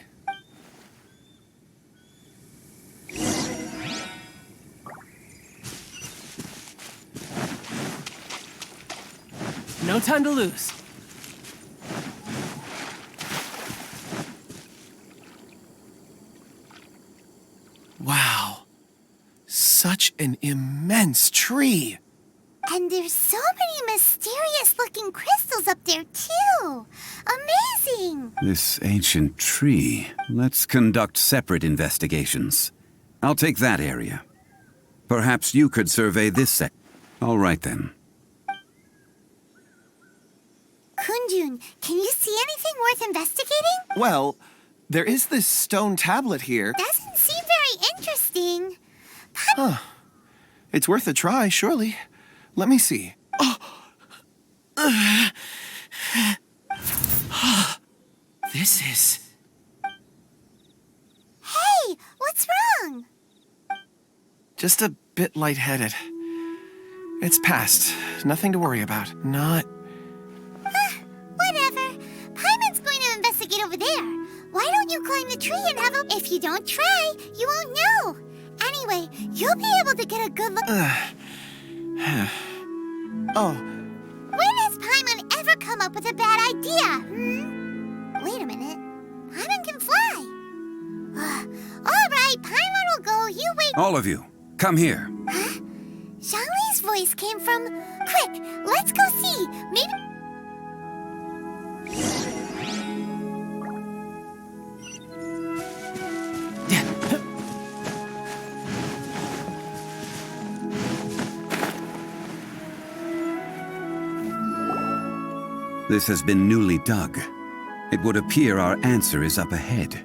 S1: No time to lose.
S6: Wow. Such an immense tree.
S2: And there's so many mysterious-looking crystals up there, too. Amazing!
S5: This ancient tree. Let's conduct separate investigations. I'll take that area. Perhaps you could survey this sect. All right, then.
S2: Kunjun, can you see anything worth investigating?
S6: Well, there is this stone tablet here.
S2: Doesn't seem very interesting.
S6: It's worth a try, surely. Let me see. This is...
S2: Hey, what's wrong?
S6: just a bit lightheaded. It's past. Nothing to worry about. Not...
S2: Whatever. Paimon's going to investigate over there. Why don't you climb the tree and have a... If you don't try, you won't know. Anyway, you'll be able to get a good look...
S6: Oh.
S2: When has Paimon ever come up with a bad idea, Wait a minute. Paimon can fly. All right, Paimon will go. You wait...
S5: All of you, come here.
S2: Huh? Zhongli's voice came from... Quick, let's go see. Maybe...
S5: This has been newly dug. It would appear our answer is up ahead.
S2: Is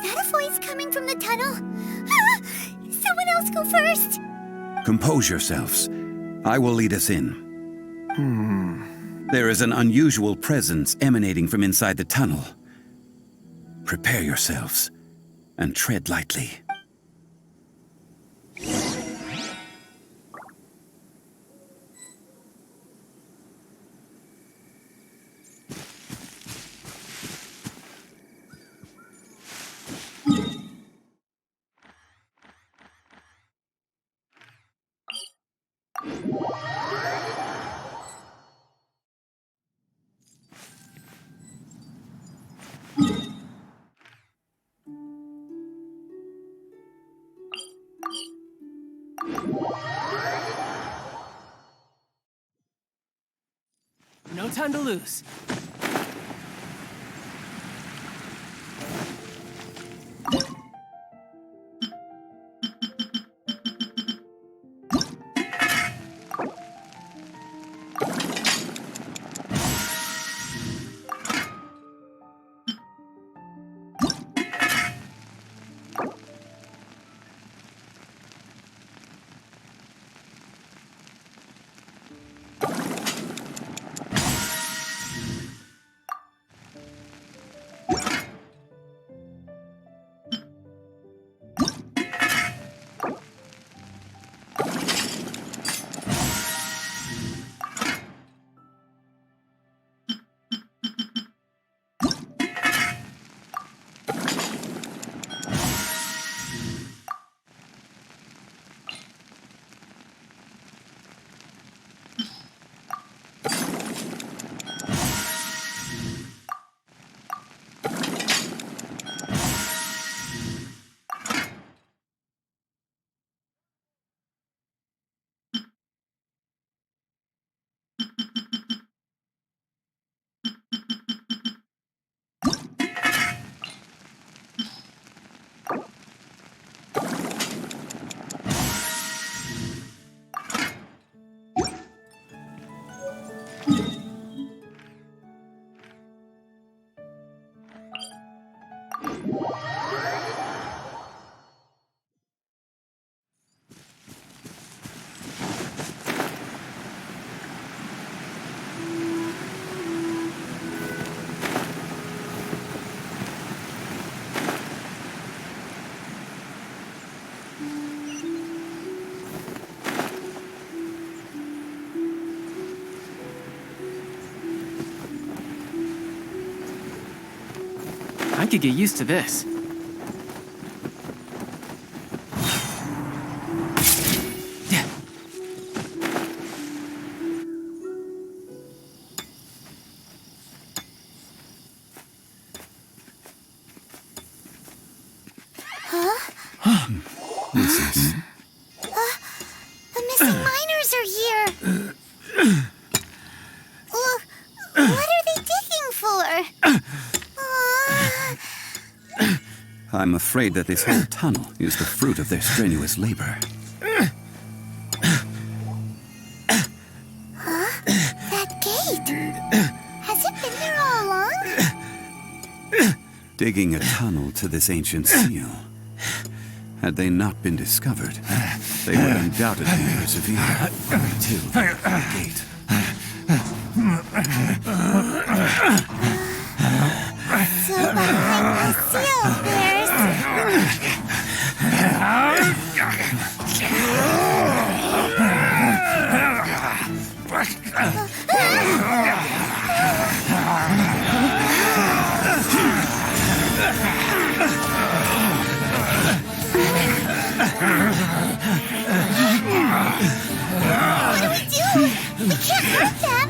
S2: that a voice coming from the tunnel? Someone else go first.
S5: Compose yourselves. I will lead us in. There is an unusual presence emanating from inside the tunnel. Prepare yourselves and tread lightly.
S1: No time to lose. I could get used to this.
S2: The missing miners are here. What are they digging for?
S5: I'm afraid that this whole tunnel is the fruit of their strenuous labor.
S2: That gate. Has it been there all along?
S5: Digging a tunnel to this ancient seal. Had they not been discovered, they would undoubtedly persevere until the gate.
S2: So behind the seal, What do we do? We can't hurt them.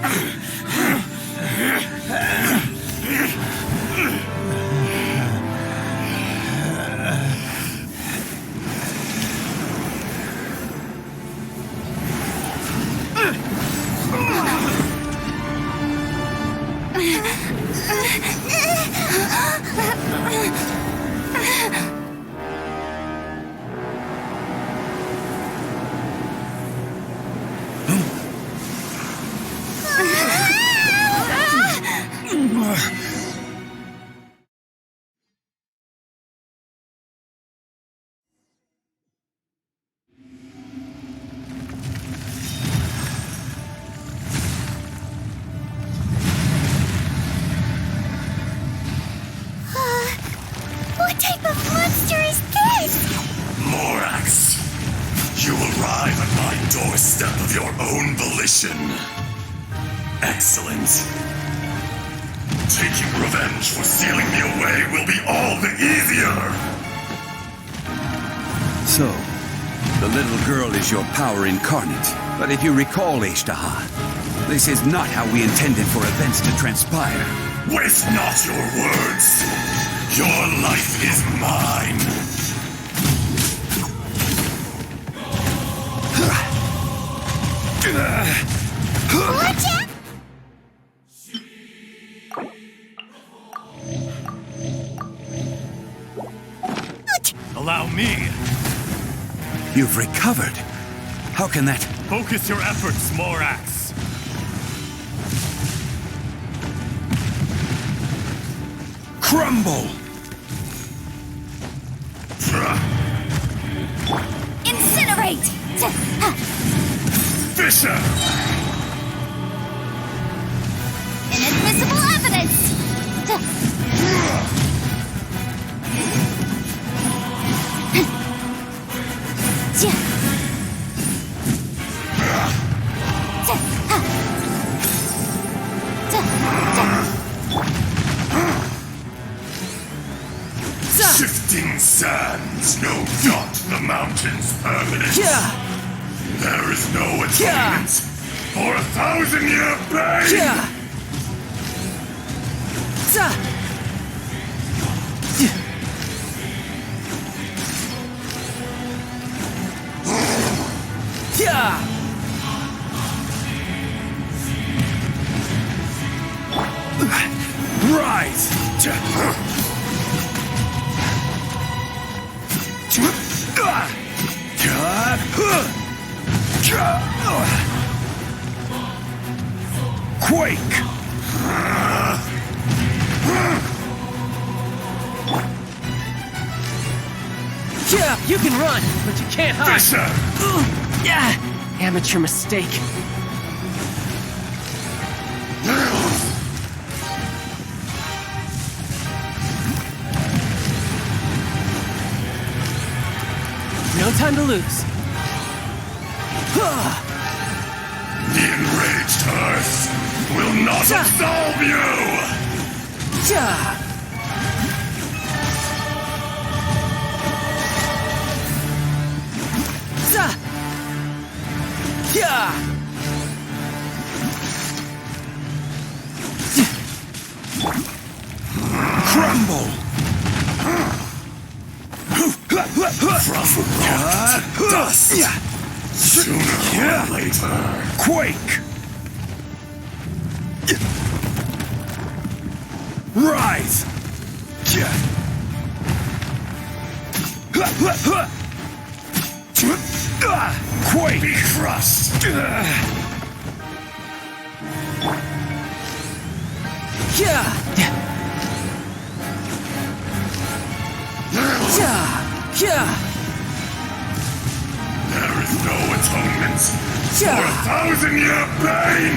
S2: What type of monster is this?
S13: Morax, you arrive at my doorstep of your own volition. Excellent. Taking revenge for sealing me away will be all the easier.
S5: So, the little girl is your power incarnate. But if you recall, Ishtaha, this is not how we intended for events to transpire.
S13: Waste not your words. Your life is mine.
S2: Watch out!
S5: You've recovered. How can that...
S13: Focus your efforts, Morax.
S5: Crumble!
S2: Incinerate!
S13: Fisher!
S2: Inadmissible evidence!
S13: Shifting sands, no doubt the mountain's permanence. There is no atonement for 1,000-year pain!
S5: Rise! Quake!
S1: Yeah, you can run, but you can't hide.
S13: Fisher!
S1: Yeah, amateur mistake. No time to lose.
S13: The enraged Earth will not absolve you!
S5: Crumble!
S13: From rock to dust! Sooner or later!
S5: Quake! Rise! Quake!
S13: Be crushed! There is no atonement for 1,000-year pain!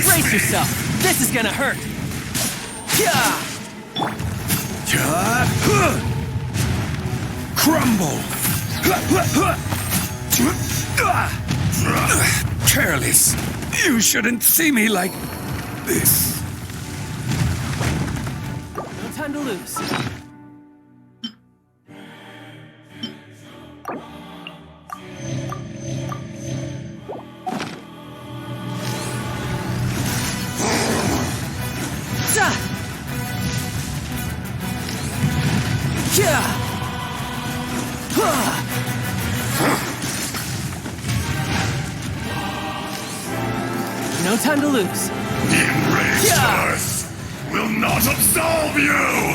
S1: Brace yourself. This is gonna hurt.
S5: Crumble! Careless. You shouldn't see me like this.
S1: No time to lose. No time to lose.
S13: The enraged Earth will not absolve you!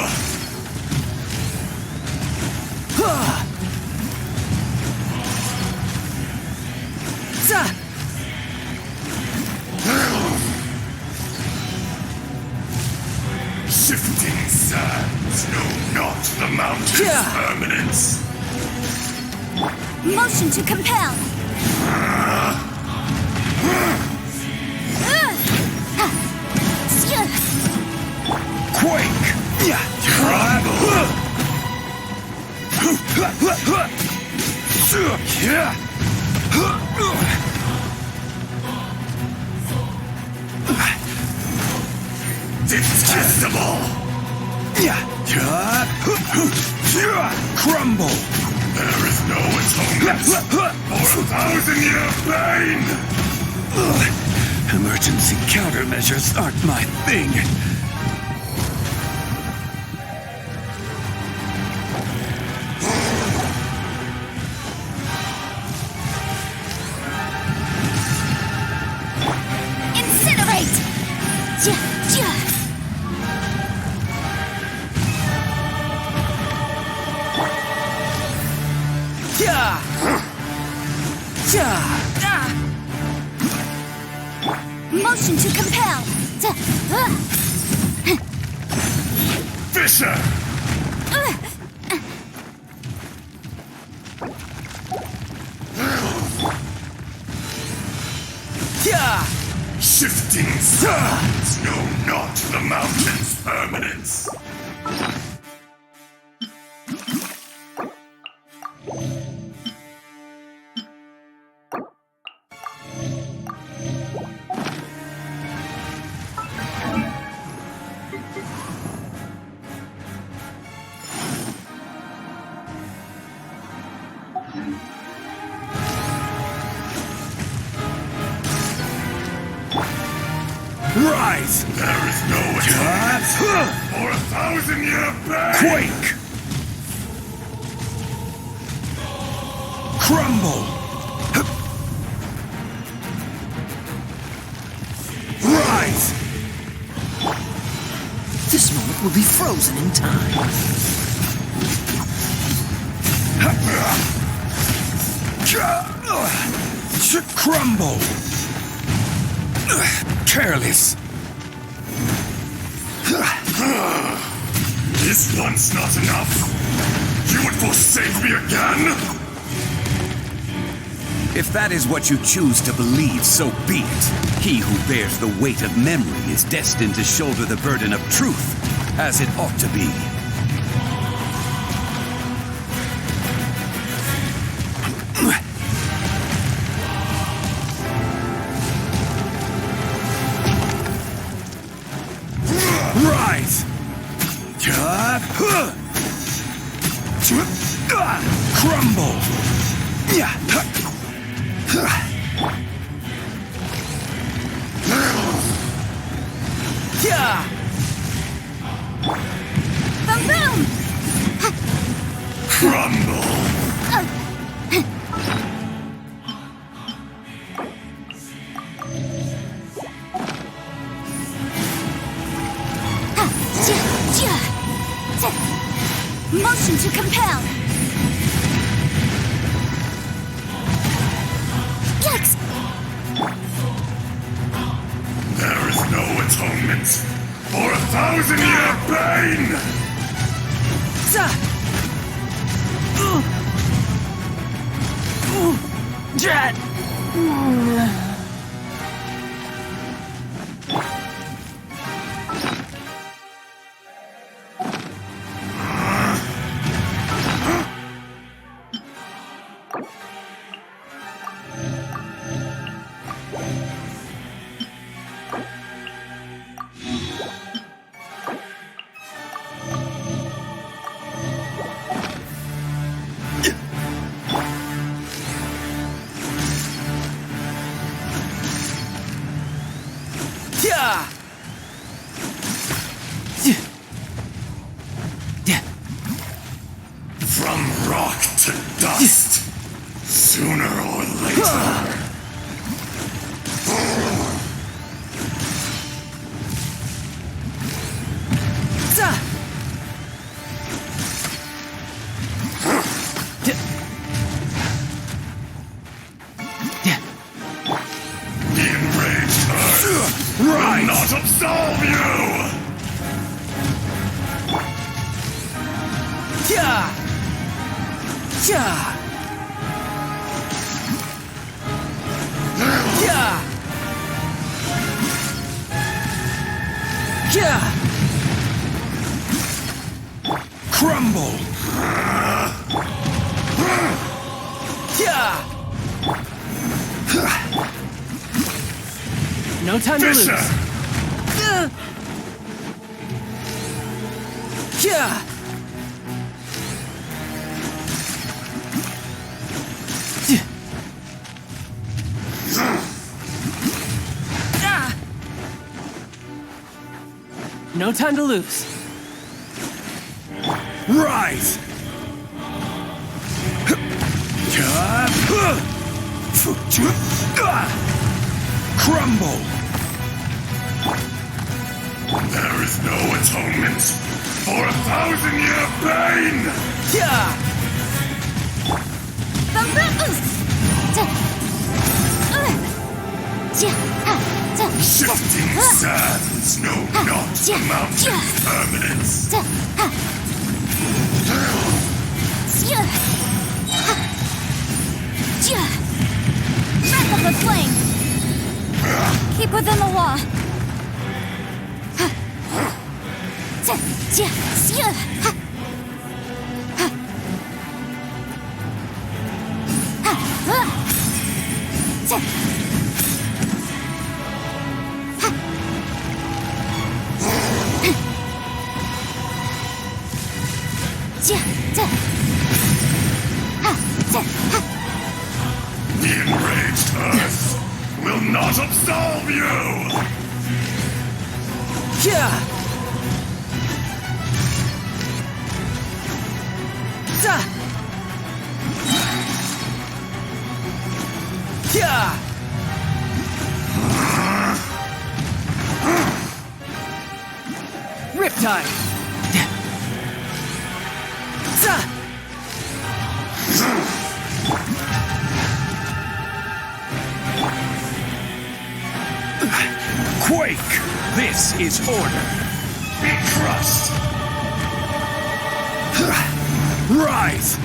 S13: Shifting sands know not the mountain's permanence.
S2: Motion to compel.
S5: Quake!
S13: Detestable!
S5: Crumble!
S13: There is no atonement for 1,000-year pain!
S5: Emergency countermeasures aren't my thing.
S2: Motion to compel.
S13: Fisher!
S1: Yeah!
S13: Shifting sands know not the mountain's permanence.
S9: Rise!
S13: There is no atonement for 1,000-year pain!
S9: Quake! Crumble! Rise!
S11: This moment will be frozen in time.
S9: Crumble! Careless!
S13: This one's not enough! You would forsake me again?
S5: If that is what you choose to believe, so be it. He who bears the weight of memory is destined to shoulder the burden of truth, as it ought to be.
S9: Rise! Crumble!
S1: Yeah!
S2: Boom boom!
S13: Crumble!
S2: Motion to compel. Yikes!
S13: There is no atonement for 1,000-year pain!
S1: Drat!
S13: From rock to dust, sooner or later. The enraged earth will not absolve you!
S1: Yeah! Yeah! Yeah! Yeah!
S9: Crumble!
S1: Yeah! No time to lose. Yeah! No time to lose.
S9: Rise! Crumble!
S13: There is no atonement for 1,000-year pain!
S1: Yeah!
S13: Shifting sands know not the mountain's permanence.
S3: Breath of the flame! Keep within the wall.
S13: The enraged earth will not absolve you!
S1: Yeah! Yeah! Riptide!
S9: Quake! This is order.
S13: Be crushed!
S9: Rise!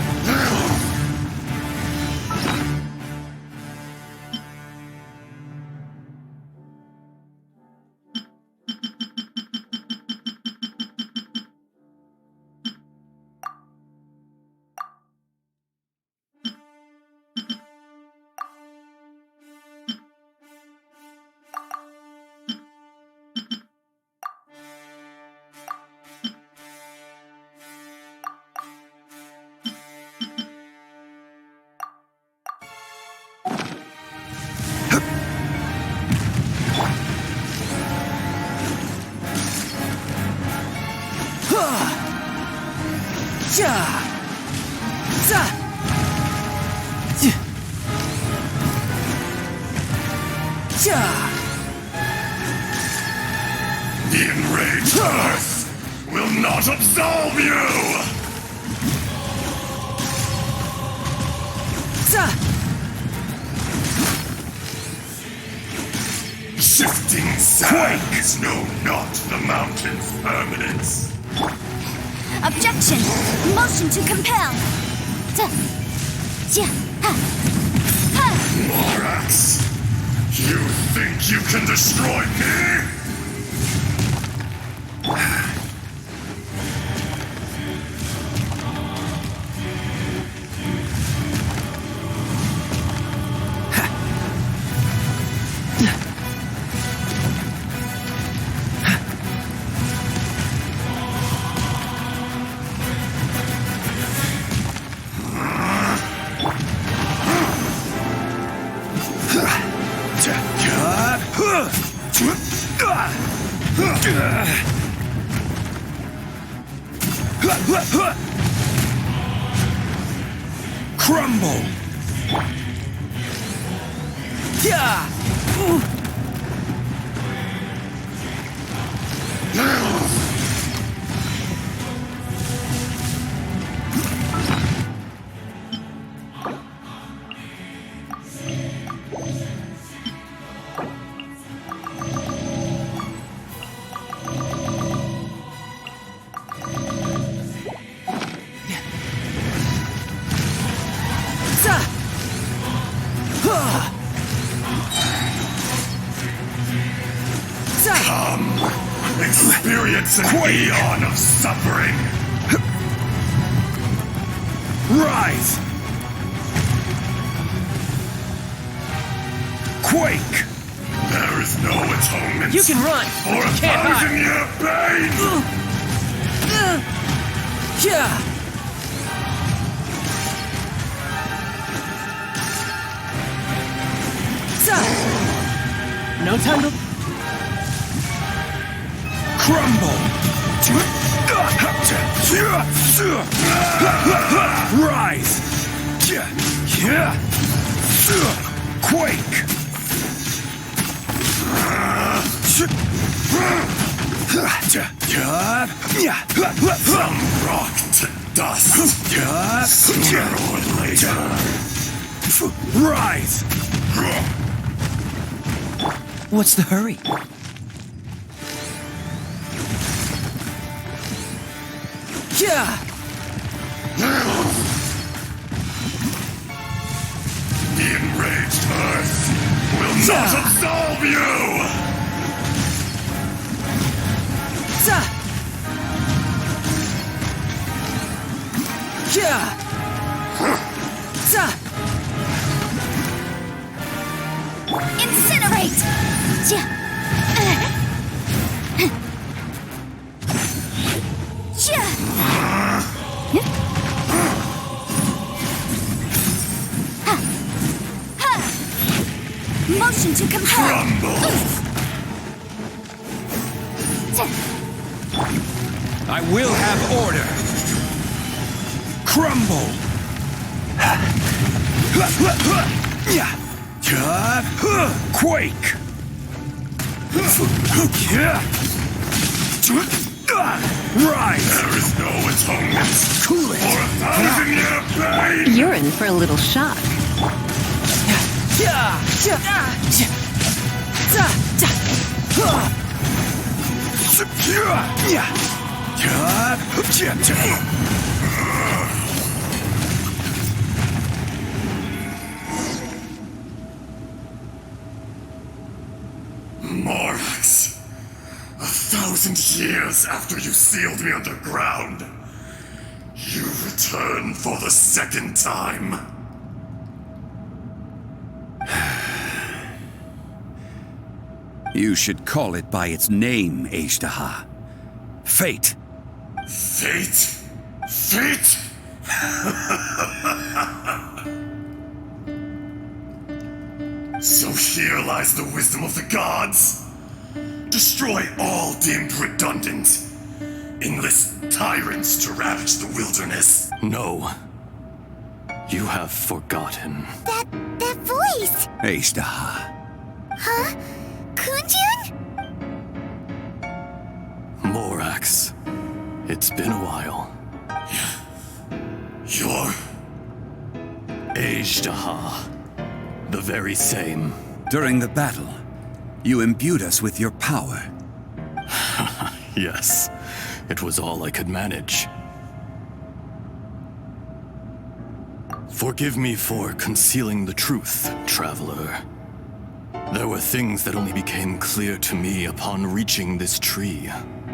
S13: The enraged earth will not absolve you! Shifting sands know not the mountain's permanence.
S3: Objection! Motion to compel!
S13: Morax, you think you can destroy me?
S9: Crumble!
S1: Yeah!
S13: Come, experience an eon of suffering.
S9: Rise! Quake!
S13: There is no atonement
S1: You can run!
S13: for
S1: but you can't hide!
S13: 1,000-year pain!
S1: Yeah! No time to...
S9: Crumble! Rise! Quake!
S13: From rock to dust. Sooner or later.
S9: Rise!
S11: What's the hurry?
S1: Yeah!
S13: The enraged Earth will not absolve you!
S1: Yeah!
S2: Incinerate! Motion to compel!
S9: I will have order. Crumble. Quake. Rise.
S13: There is no atonement
S9: Cool it.
S13: for 1,000-year pain!
S14: You're in for a little shock.
S13: Morax, 1,000 years after you sealed me underground, you return for the second time.
S5: You should call it by its name, Ajdaha. Fate.
S13: Fate? Fate? So here lies the wisdom of the gods. Destroy all deemed redundant. Enlist tyrants to ravage the wilderness.
S8: No. You have forgotten.
S2: That voice!
S5: Ajdaha.
S2: Huh? Kunjun?
S8: Morax. It's been a while.
S13: You're...
S8: Ajdaha. The very same.
S5: During the battle, you imbued us with your power.
S8: Yes. It was all I could manage. Forgive me for concealing the truth, traveler. There were things that only became clear to me upon reaching this tree.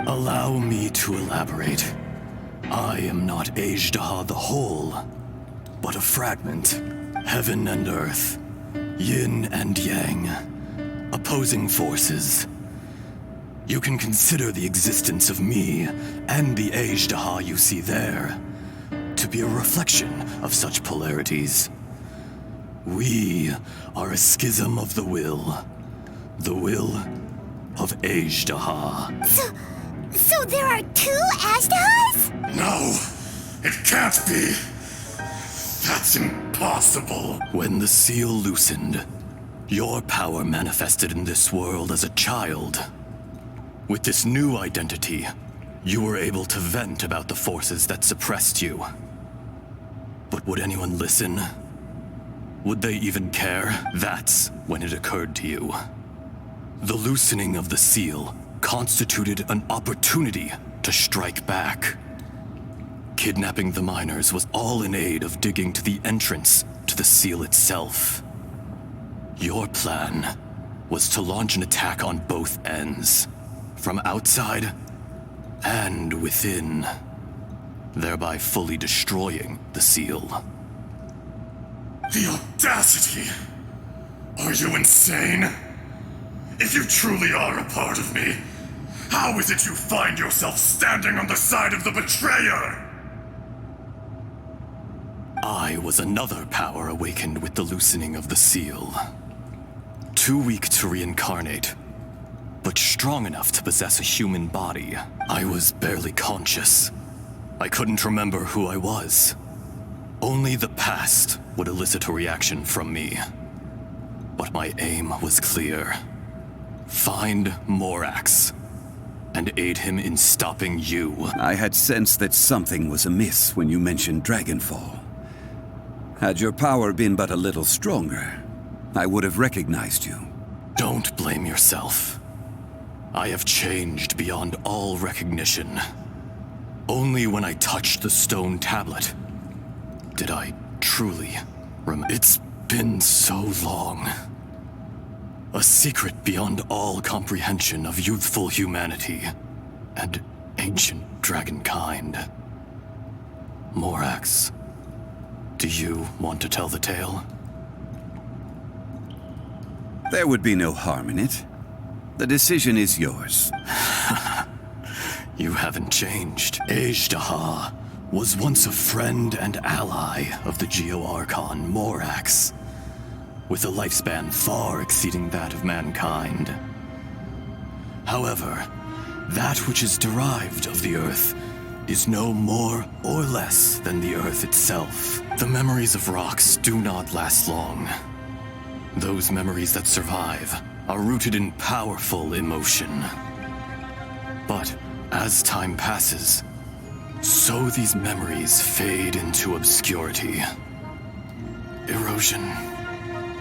S8: Allow me to elaborate. I am not Ajdaha the whole, but a fragment. Heaven and earth, yin and yang, opposing forces. You can consider the existence of me and the Ajdaha you see there to be a reflection of such polarities. We are a schism of the will of Ajdaha.
S2: So there are two Ajdahas?
S13: No! It can't be! That's impossible!
S8: When the seal loosened, your power manifested in this world as a child. With this new identity, you were able to vent about the forces that suppressed you. But would anyone listen? Would they even care? That's when it occurred to you. The loosening of the seal constituted an opportunity to strike back. Kidnapping the miners was all in aid of digging to the entrance to the seal itself. Your plan was to launch an attack on both ends, from outside and within, thereby fully destroying the seal.
S13: The audacity! Are you insane? If you truly are a part of me, how is it you find yourself standing on the side of the betrayer?
S8: I was another power awakened with the loosening of the seal. Too weak to reincarnate, but strong enough to possess a human body. I was barely conscious. I couldn't remember who I was. Only the past would elicit a reaction from me. But my aim was clear. Find Morax and aid him in stopping you.
S5: I had sensed that something was amiss when you mentioned Dragonfall. Had your power been but a little stronger, I would have recognized you.
S13: Don't blame yourself. I have changed beyond all recognition. Only when I touched the stone tablet did I truly remember. It's been so long. A secret beyond all comprehension of youthful humanity and ancient dragonkind. Morax, do you want to tell the tale?
S5: There would be no harm in it. The decision is yours.
S13: You haven't changed. Ejdaha was once a friend and ally of the Geo-Archon Morax, with a lifespan far exceeding that of mankind. However, that which is derived of the Earth is no more or less than the Earth itself. The memories of rocks do not last long. Those memories that survive are rooted in powerful emotion. But as time passes, so these memories fade into obscurity. Erosion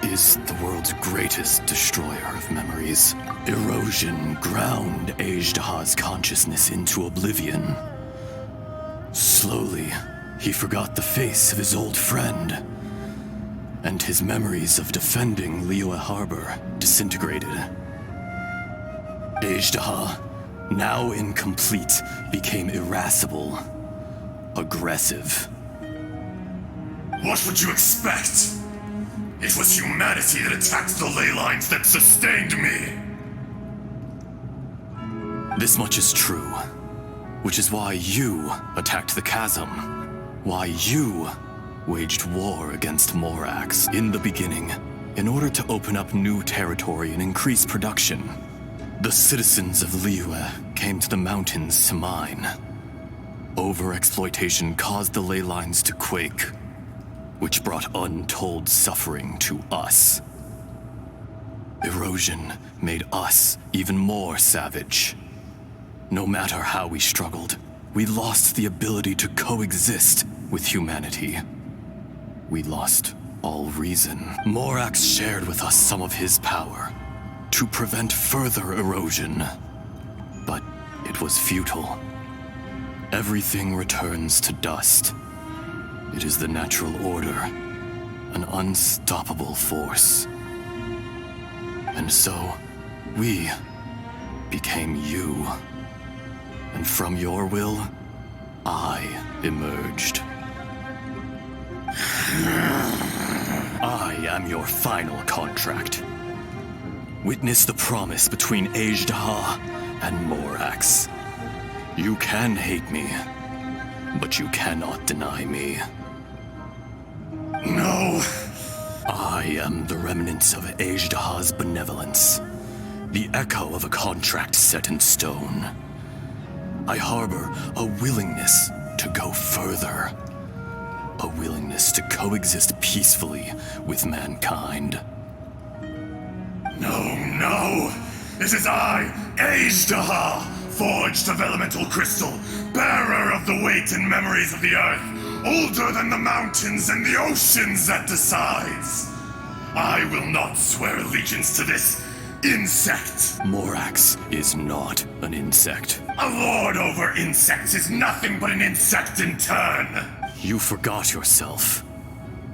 S13: is the world's greatest destroyer of memories. Erosion ground Ejdaha's consciousness into oblivion. Slowly, he forgot the face of his old friend, and his memories of defending Liyue Harbor disintegrated. Ejdaha, now incomplete, became irascible, aggressive. What would you expect? It was humanity that attacked the ley lines that sustained me. This much is true, which is why you attacked the chasm, why you waged war against Morax in the beginning, in order to open up new territory and increase production. The citizens of Liyue came to the mountains to mine. Overexploitation caused the ley lines to quake, which brought untold suffering to us. Erosion made us even more savage. No matter how we struggled, we lost the ability to coexist with humanity. We lost all reason. Morax shared with us some of his power to prevent further erosion, but it was futile. Everything returns to dust. It is the natural order, an unstoppable force. And so, we became you. And from your will, I emerged. I am your final contract. Witness the promise between Ejdaha and Morax. You can hate me, but you cannot deny me. No! I am the remnants of Ejdaha's benevolence, the echo of a contract set in stone. I harbor a willingness to go further, a willingness to coexist peacefully with mankind. No! It is I, Ejdaha, forged of elemental crystal, bearer of the weight and memories of the earth, older than the mountains and the oceans that decides. I will not swear allegiance to this insect. Morax is not an insect. A lord over insects is nothing but an insect in turn. You forgot yourself.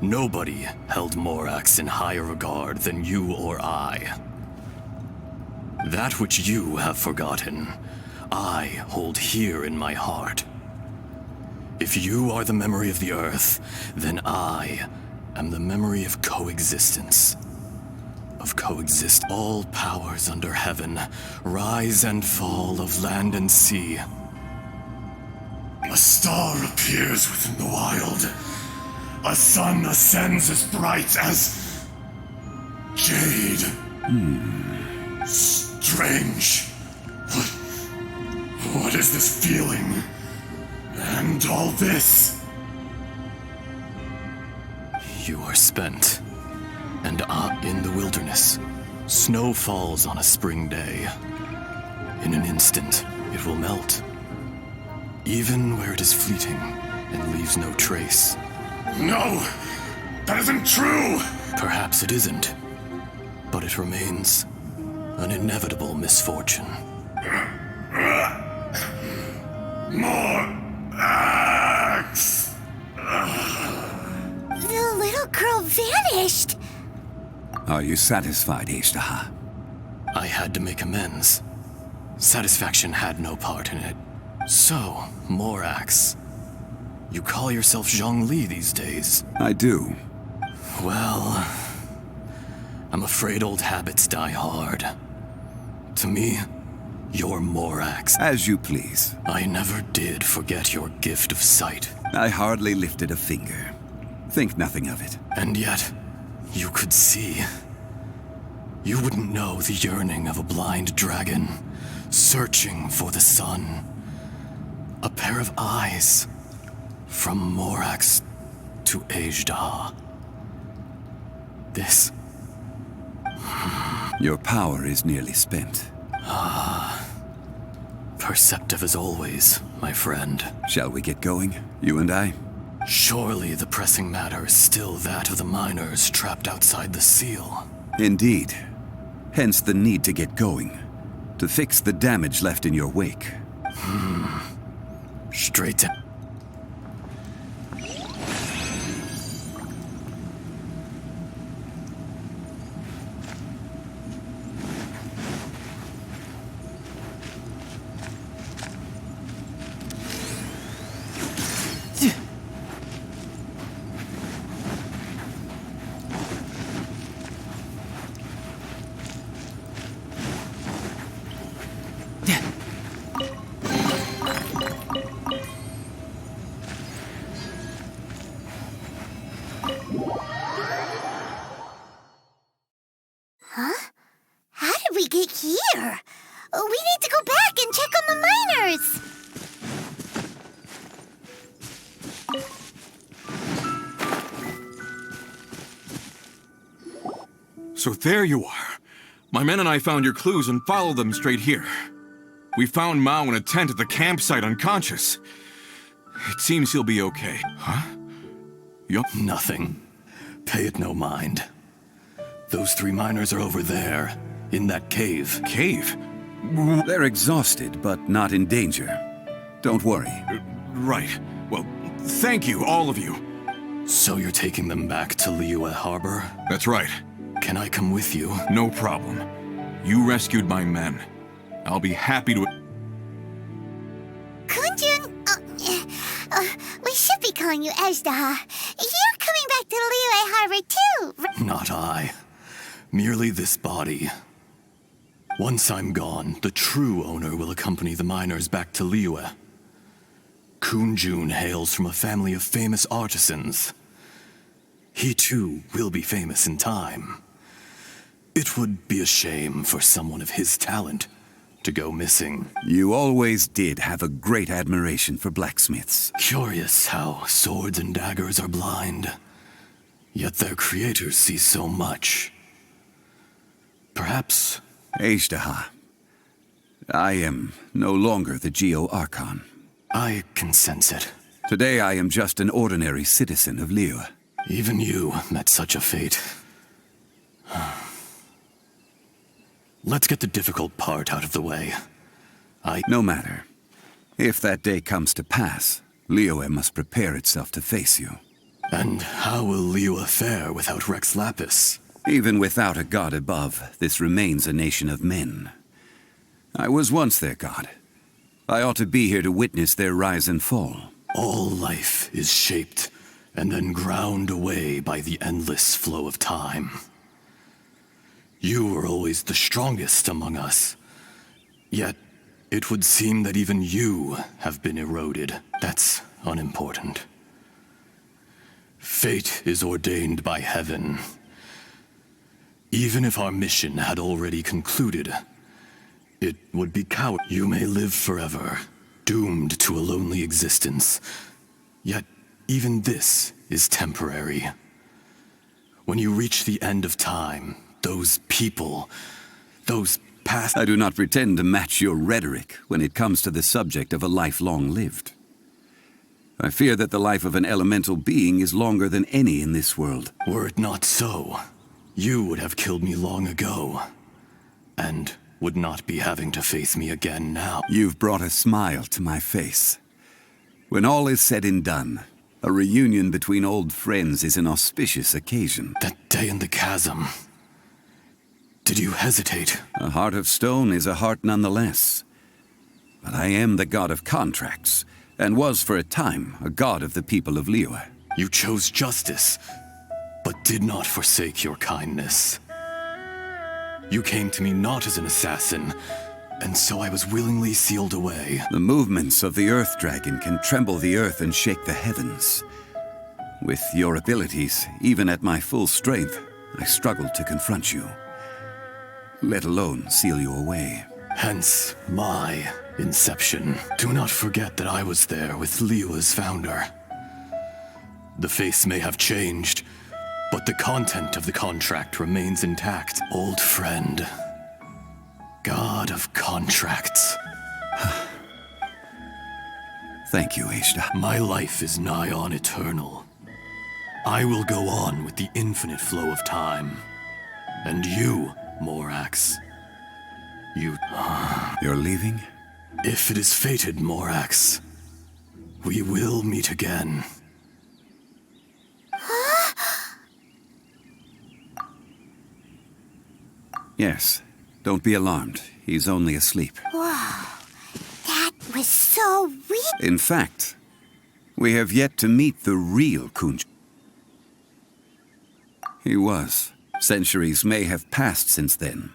S13: Nobody held Morax in higher regard than you or I. That which you have forgotten, I hold here in my heart. If you are the memory of the earth, then I am the memory of coexistence. All powers under heaven, rise and fall of land and sea. A star appears within the wild. A sun ascends as bright as jade. Strange. What is this feeling? And all this? You are spent. And in the wilderness, snow falls on a spring day. In an instant, it will melt. Even where it is fleeting and leaves no trace. No! That isn't true! Perhaps it isn't. But it remains
S14: An inevitable misfortune.
S13: Morax!
S2: The little girl vanished.
S5: Are you satisfied, Ishtaha?
S14: I had to make amends. Satisfaction had no part in it. So, Morax, you call yourself Zhongli these days?
S5: I do.
S14: Well, I'm afraid old habits die hard. To me, you're Morax.
S5: As you please.
S14: I never did forget your gift of sight.
S5: I hardly lifted a finger. Think nothing of it.
S14: And yet, you could see. You wouldn't know the yearning of a blind dragon, searching for the sun. A pair of eyes, from Morax to Ejdah. This...
S5: Your power is nearly spent.
S14: Perceptive as always, my friend.
S5: Shall we get going, you and I?
S14: Surely the pressing matter is still that of the miners trapped outside the seal.
S5: Indeed. Hence the need to get going. To fix the damage left in your wake.
S14: Straight to...
S2: Huh? How did we get here? We need to go back and check on the miners.
S4: So there you are. My men and I found your clues and followed them straight here. We found Mao in a tent at the campsite unconscious. It seems he'll be okay. Huh?
S14: Nothing. Pay it no mind. Those 3 miners are over there, in that cave.
S4: Cave?
S5: They're exhausted, but not in danger. Don't worry.
S4: Right. Well, thank you, all of you.
S14: So you're taking them back to Liyue Harbor?
S4: That's right.
S14: Can I come with you?
S4: No problem. You rescued my men. I'll be happy to...
S2: Kunjun, we should be calling you Ejdah. You're coming back to Liyue Harbor too.
S14: Not I. Merely this body. Once I'm gone, the true owner will accompany the miners back to Liyue. Kunjun hails from a family of famous artisans. He too will be famous in time. It would be a shame for someone of his talent to go missing.
S5: You always did have a great admiration for blacksmiths.
S14: Curious how swords and daggers are blind, yet their creators see so much. Perhaps...
S5: Ejdah, I am no longer the Geo-Archon.
S14: I can sense it.
S5: Today I am just an ordinary citizen of Liyue.
S14: Even you met such a fate. Let's get the difficult part out of the way.
S5: No matter. If that day comes to pass, Liyue must prepare itself to face you.
S14: And how will Liyue fare without Rex Lapis?
S5: Even without a god above, this remains a nation of men. I was once their god. I ought to be here to witness their rise and fall.
S14: All life is shaped and then ground away by the endless flow of time. You were always the strongest among us. Yet, it would seem that even you have been eroded. That's unimportant. Fate is ordained by heaven. Even if our mission had already concluded, it would be coward. You may live forever, doomed to a lonely existence. Yet, even this is temporary. When you reach the end of time, those people, those past...
S5: I do not pretend to match your rhetoric when it comes to the subject of a life long lived. I fear that the life of an elemental being is longer than any in this world.
S14: Were it not so, you would have killed me long ago. and would not be having to face me again now.
S5: You've brought a smile to my face. When all is said and done, a reunion between old friends is an auspicious occasion.
S14: That day in the chasm. Did you hesitate?
S5: A heart of stone is a heart nonetheless. But I am the god of contracts, and was for a time a god of the people of Liyue.
S14: You chose justice, but did not forsake your kindness. You came to me not as an assassin, and so I was willingly sealed away.
S5: The movements of the Earth Dragon can tremble the earth and shake the heavens. With your abilities, even at my full strength, I struggled to confront you, let alone seal you away.
S14: Hence my inception. Do not forget that I was there with Liyue's founder. The face may have changed, but the content of the contract remains intact. Old friend. God of contracts.
S5: Thank you, Ashta.
S14: My life is nigh on eternal. I will go on with the infinite flow of time. And you, Morax.
S5: You're leaving?
S14: If it is fated, Morax, we will meet again.
S5: Yes. Don't be alarmed. He's only asleep.
S2: Whoa, that was so weird.
S5: In fact, we have yet to meet the real Kunj. He was. Centuries may have passed since then,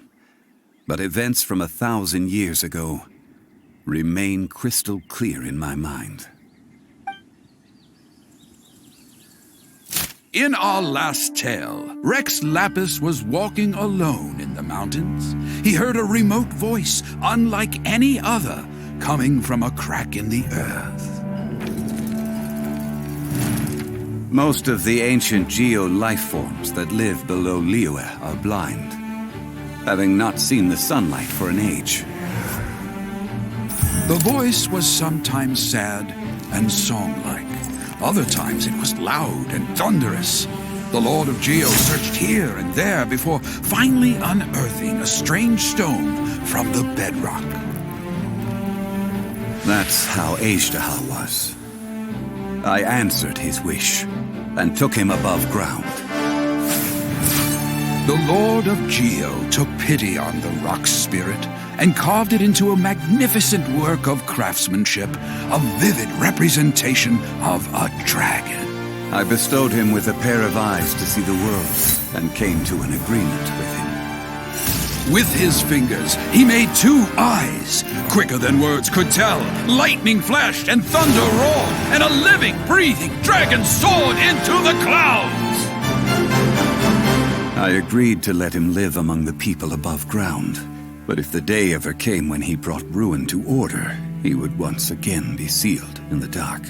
S5: but events from 1,000 years ago remain crystal clear in my mind.
S9: In our last tale, Rex Lapis was walking alone in the mountains. He heard a remote voice, unlike any other, coming from a crack in the earth.
S5: Most of the ancient geo life forms that live below Liyue are blind, having not seen the sunlight for an age.
S9: The voice was sometimes sad and song-like. Other times it was loud and thunderous. The Lord of Geo searched here and there before finally unearthing a strange stone from the bedrock.
S5: That's how Ashta was. I answered his wish and took him above ground.
S9: The Lord of Geo took pity on the rock spirit and carved it into a magnificent work of craftsmanship, a vivid representation of a dragon.
S5: I bestowed him with a pair of eyes to see the world and came to an agreement with him.
S9: With his fingers, he made 2 eyes, quicker than words could tell. Lightning flashed and thunder roared, and a living, breathing dragon soared into the clouds.
S5: I agreed to let him live among the people above ground. But if the day ever came when he brought ruin to order, he would once again be sealed in the dark.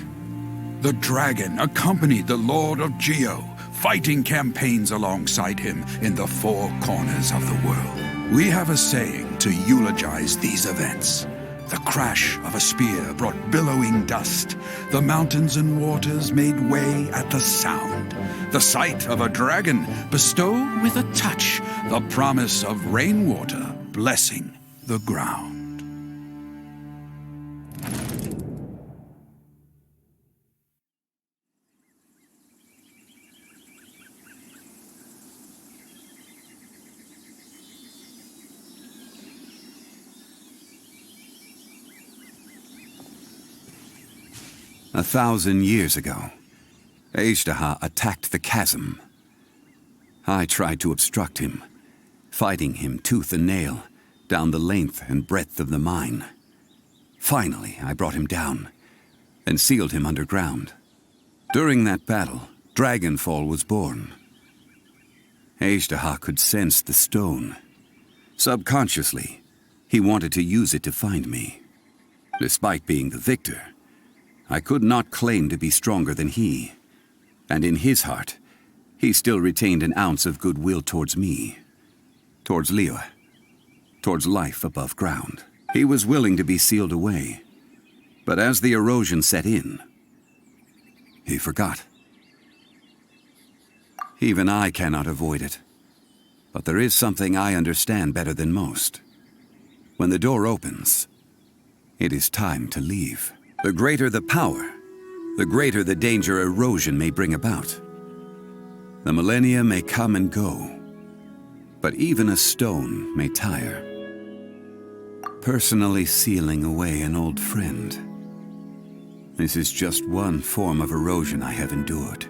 S9: The dragon accompanied the Lord of Geo, fighting campaigns alongside him in the 4 corners of the world. We have a saying to eulogize these events. The crash of a spear brought billowing dust. The mountains and waters made way at the sound. The sight of a dragon bestowed with a touch the promise of rainwater blessing the ground.
S5: A 1,000 years ago, Ashta attacked the chasm. I tried to obstruct him, fighting him tooth and nail down the length and breadth of the mine. Finally, I brought him down and sealed him underground. During that battle, Dragonfall was born. Ashta could sense the stone. Subconsciously, he wanted to use it to find me. Despite being the victor, I could not claim to be stronger than he, and in his heart, he still retained an ounce of goodwill towards me, towards Liyue, towards life above ground. He was willing to be sealed away, but as the erosion set in, he forgot. Even I cannot avoid it. But there is something I understand better than most. When the door opens, it is time to leave. The greater the power, the greater the danger erosion may bring about. The millennia may come and go, but even a stone may tire. Personally sealing away an old friend. This is just one form of erosion I have endured.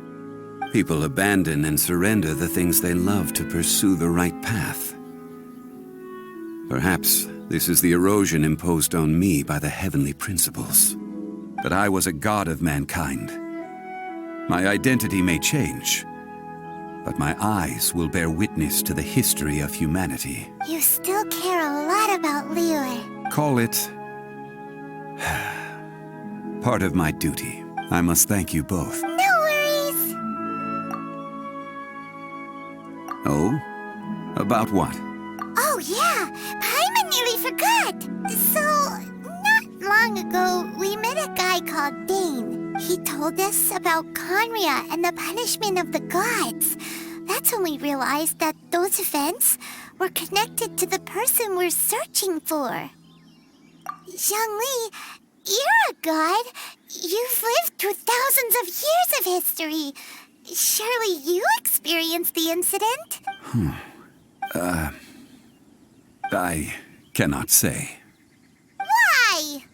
S5: People abandon and surrender the things they love to pursue the right path. Perhaps this is the erosion imposed on me by the heavenly principles. That I was a god of mankind. My identity may change, but my eyes will bear witness to the history of humanity.
S2: You still care a lot about Liyue.
S5: Call it part of my duty. I must thank you both.
S2: No worries.
S5: Oh? About what?
S2: Oh yeah, Paimon nearly forgot. So, not long ago, we met a guy called Dane. He told us about Conria and the punishment of the gods. That's when we realized that those events were connected to the person we're searching for. Zhongli, you're a god. You've lived through thousands of years of history. Surely you experienced the incident?
S5: I cannot say.
S2: Why?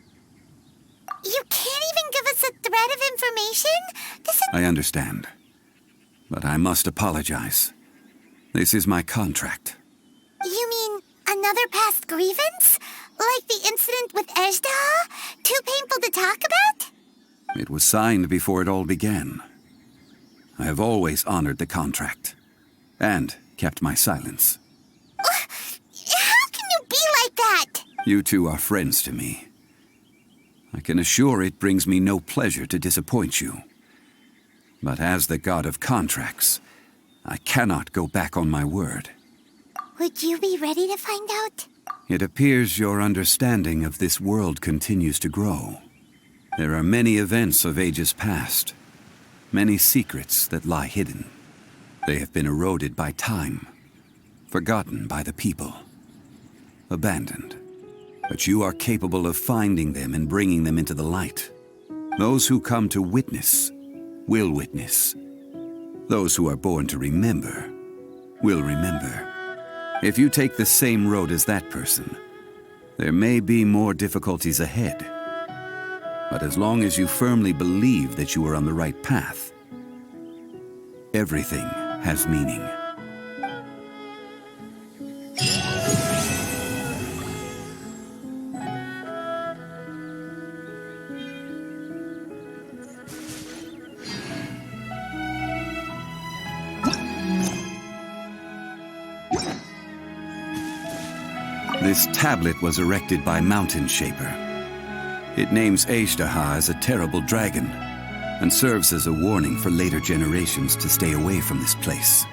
S2: You can't even give us a thread of information? This is...
S5: I understand. But I must apologize. This is my contract.
S2: You mean another past grievance? Like the incident with Ejdah? Too painful to talk about?
S5: It was signed before it all began. I have always honored the contract. And kept my silence.
S2: How can you be like that?
S5: You two are friends to me. I can assure it brings me no pleasure to disappoint you. But as the god of contracts, I cannot go back on my word.
S2: Would you be ready to find out?
S5: It appears your understanding of this world continues to grow. There are many events of ages past, many secrets that lie hidden. They have been eroded by time, forgotten by the people, abandoned. But you are capable of finding them and bringing them into the light. Those who come to witness will witness. Those who are born to remember will remember. If you take the same road as that person, there may be more difficulties ahead. But as long as you firmly believe that you are on the right path, everything has meaning. This tablet was erected by Mountain Shaper. It names Ejdah as a terrible dragon, and serves as a warning for later generations to stay away from this place,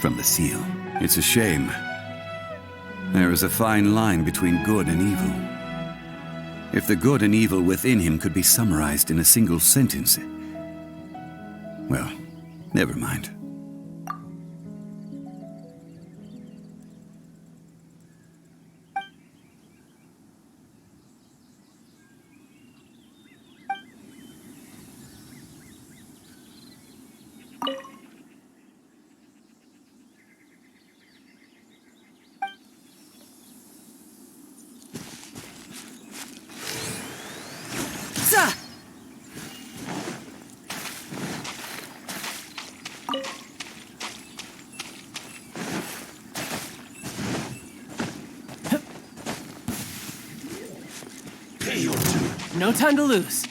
S5: from the seal. It's a shame. There is a fine line between good and evil. If the good and evil within him could be summarized in a single sentence... Well, never mind.
S1: No time to lose.